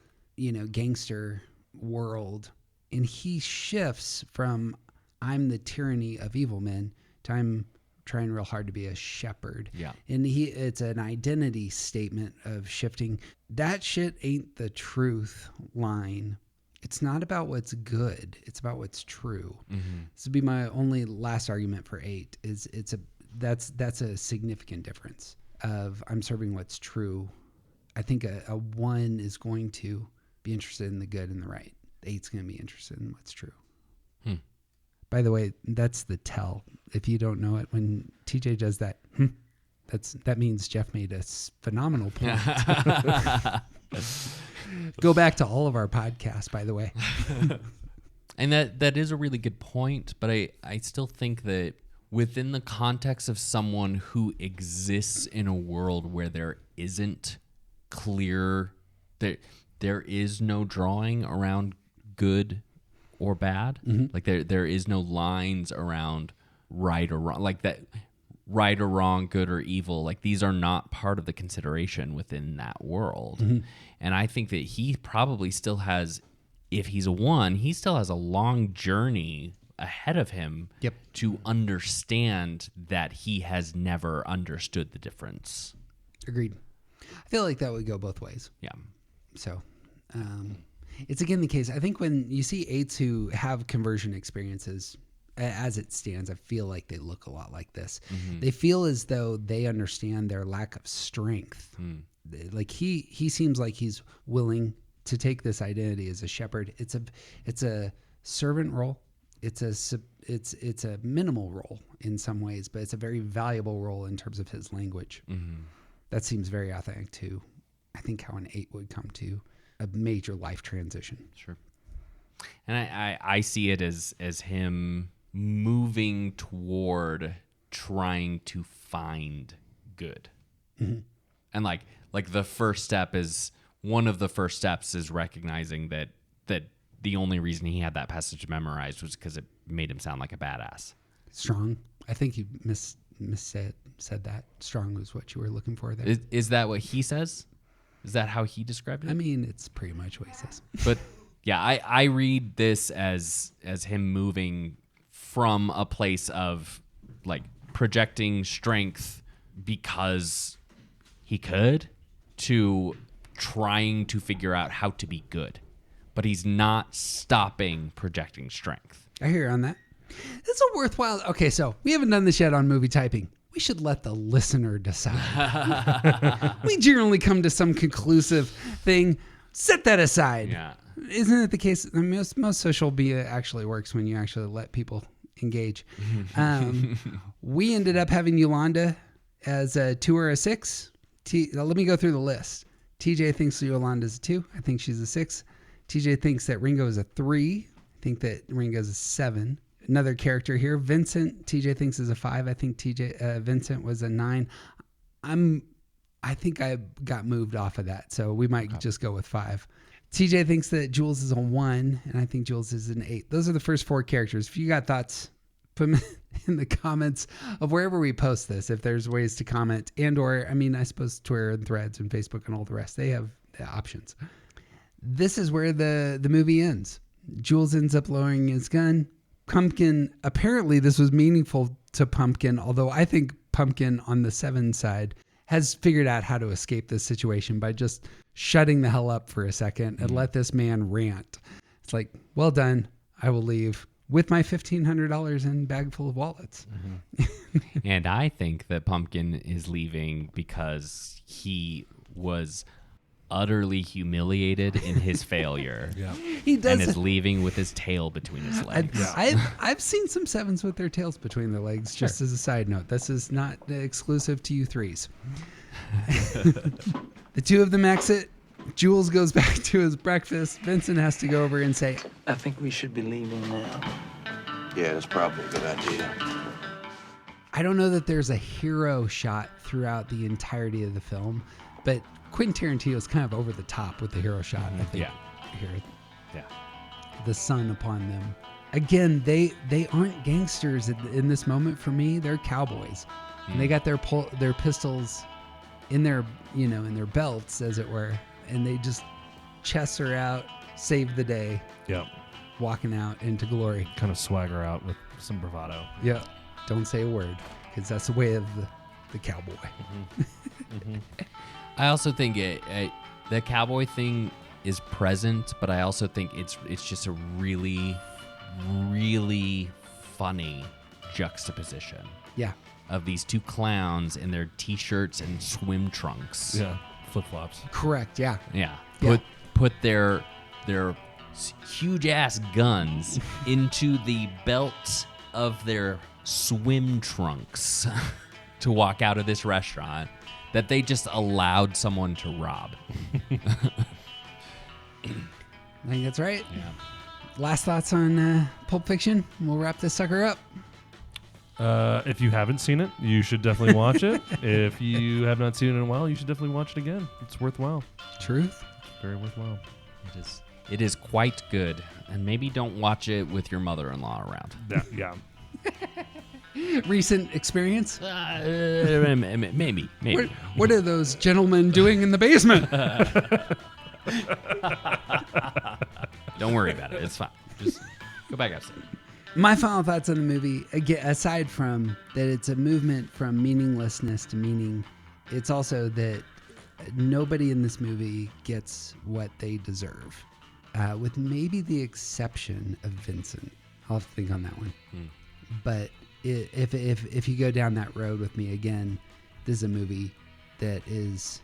gangster world, and he shifts from I'm the tyranny of evil men to I'm trying real hard to be a shepherd. Yeah. And it's an identity statement of shifting. That shit ain't the truth line. It's not about what's good. It's about what's true. This would be my only last argument for 8 is that's a significant difference of I'm serving what's true. I think a 1 is going to be interested in the good and the right. 8's going to be interested in what's true. By the way, that's the tell. If you don't know it, when TJ does that, that means Jeff made a phenomenal point. Go back to all of our podcasts, by the way. And that is a really good point, but I still think that within the context of someone who exists in a world where there isn't clear, there is no drawing around good or bad. Like there is no lines around right or wrong, like that right or wrong, good or evil. Like these are not part of the consideration within that world. And I think that he probably still has, if he's a 1, he still has a long journey ahead of him to understand that he has never understood the difference. Agreed. I feel like that would go both ways. Yeah. So, it's again the case. I think when you see 8s who have conversion experiences, as it stands, I feel like they look a lot like this. They feel as though they understand their lack of strength. Like he seems like he's willing to take this identity as a shepherd. It's a servant role. It's a minimal role in some ways, but it's a very valuable role in terms of his language. That seems very authentic to, I think, how an 8 would come to a major life transition. Sure. And I see it as him moving toward trying to find good. And like the first step is, one of the first steps is recognizing that the only reason he had that passage memorized was because it made him sound like a badass. Strong. I think you said that. Strong was what you were looking for there. Is that what he says? Is that how he described it? I mean, it's pretty much what he says. But yeah, I read this as him moving from a place of like projecting strength because he could to trying to figure out how to be good. But he's not stopping projecting strength. I hear you on that. It's a worthwhile. Okay, so we haven't done this yet on movie typing. We should let the listener decide. We generally come to some conclusive thing. Set that aside. Yeah. Isn't it the case? Most social media actually works when you actually let people engage. We ended up having Yolanda as a 2 or a 6. Let me go through the list. TJ thinks Yolanda's a 2. I think she's a 6. TJ thinks that Ringo is a 3. I think that Ringo's a 7. Another character here, Vincent, TJ thinks is a 5. I think Vincent was a 9. I think I got moved off of that, so we might just go with 5. TJ thinks that Jules is a 1, and I think Jules is an 8. Those are the first 4 characters. If you got thoughts, put them in the comments of wherever we post this, if there's ways to comment, and or, I mean, I suppose Twitter and Threads and Facebook and all the rest, they have the options. This is where the movie ends. Jules ends up lowering his gun. Pumpkin, apparently this was meaningful to Pumpkin, although I think Pumpkin on the 7 side has figured out how to escape this situation by just shutting the hell up for a second and let this man rant. It's like, well done. I will leave with my $1,500 in bag full of wallets. And I think that Pumpkin is leaving because he was utterly humiliated in his failure. He does, and is leaving with his tail between his legs. I've seen some 7s with their tails between their legs, just as a side note. This is not exclusive to you 3s. The 2 of them exit. Jules goes back to his breakfast. Vincent has to go over and say, I think we should be leaving now. Yeah, that's probably a good idea. I don't know that there's a hero shot throughout the entirety of the film, but Quentin Tarantino is kind of over the top with the hero shot, I think. Here. Yeah. The sun upon them. Again, they aren't gangsters in this moment for me. They're cowboys. And they got their pistols in their, in their belts, as it were, and they just chest her out, save the day. Yeah. Walking out into glory. Kind of swagger out with some bravado. Yeah. Don't say a word, because that's the way of the cowboy. I also think the cowboy thing is present, but I also think it's just a really, really funny juxtaposition. Yeah. Of these two clowns in their t-shirts and swim trunks. Yeah, flip-flops. Correct. Yeah. Yeah. Put their huge ass guns into the belts of their swim trunks to walk out of this restaurant that they just allowed someone to rob. I think that's right. Yeah. Last thoughts on Pulp Fiction? We'll wrap this sucker up. If you haven't seen it, you should definitely watch it. If you have not seen it in a while, you should definitely watch it again. It's worthwhile. Truth? Very worthwhile. It is quite good. And maybe don't watch it with your mother-in-law around. Yeah. Recent experience? Maybe. What are those gentlemen doing in the basement? Don't worry about it. It's fine. Just go back upstairs. My final thoughts on the movie, again, aside from that it's a movement from meaninglessness to meaning, it's also that nobody in this movie gets what they deserve, with maybe the exception of Vincent. I'll have to think on that one. But if you go down that road with me again, this is a movie that is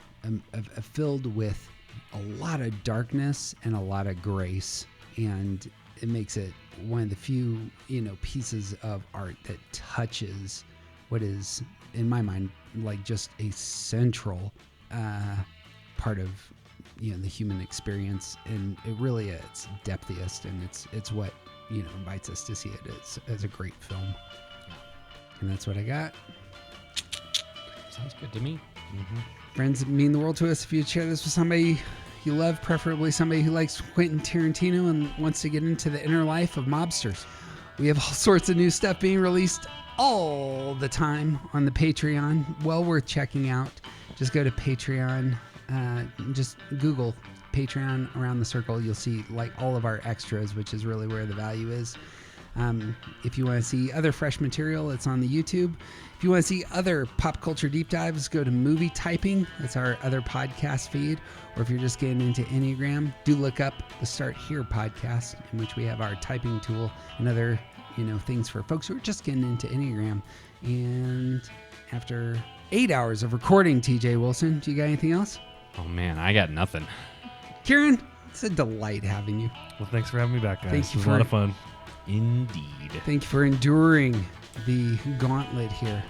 filled with a lot of darkness and a lot of grace, and it makes it one of the few pieces of art that touches what is, in my mind, like just a central part of the human experience, and it really is depthiest, and it's what invites us to see it as a great film. And that's what I got. Sounds good to me. Friends, mean the world to us if you share this with somebody you love, preferably somebody who likes Quentin Tarantino and wants to get into the inner life of mobsters. We have all sorts of new stuff being released all the time on the Patreon. Well worth checking out. Just go to Patreon. Just Google Patreon Around the Circle. You'll see like all of our extras, which is really where the value is. If you want to see other fresh material, it's on the YouTube. If you want to see other pop culture deep dives, go to Movie Typing. That's our other podcast feed. Or if you're just getting into Enneagram, do look up the Start Here podcast, in which we have our typing tool and other things for folks who are just getting into Enneagram. And after 8 hours of recording, TJ Wilson, do you got anything else? Oh man, I got nothing. Kieran, it's a delight having you. Well, thanks for having me back, guys. Thank you it was a lot of fun. Indeed. Thank you for enduring the gauntlet here.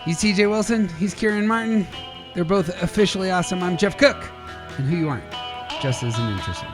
He's TJ Wilson. He's Kieran Martin. They're both officially awesome. I'm Jeff Cook. And who you aren't just isn't interesting.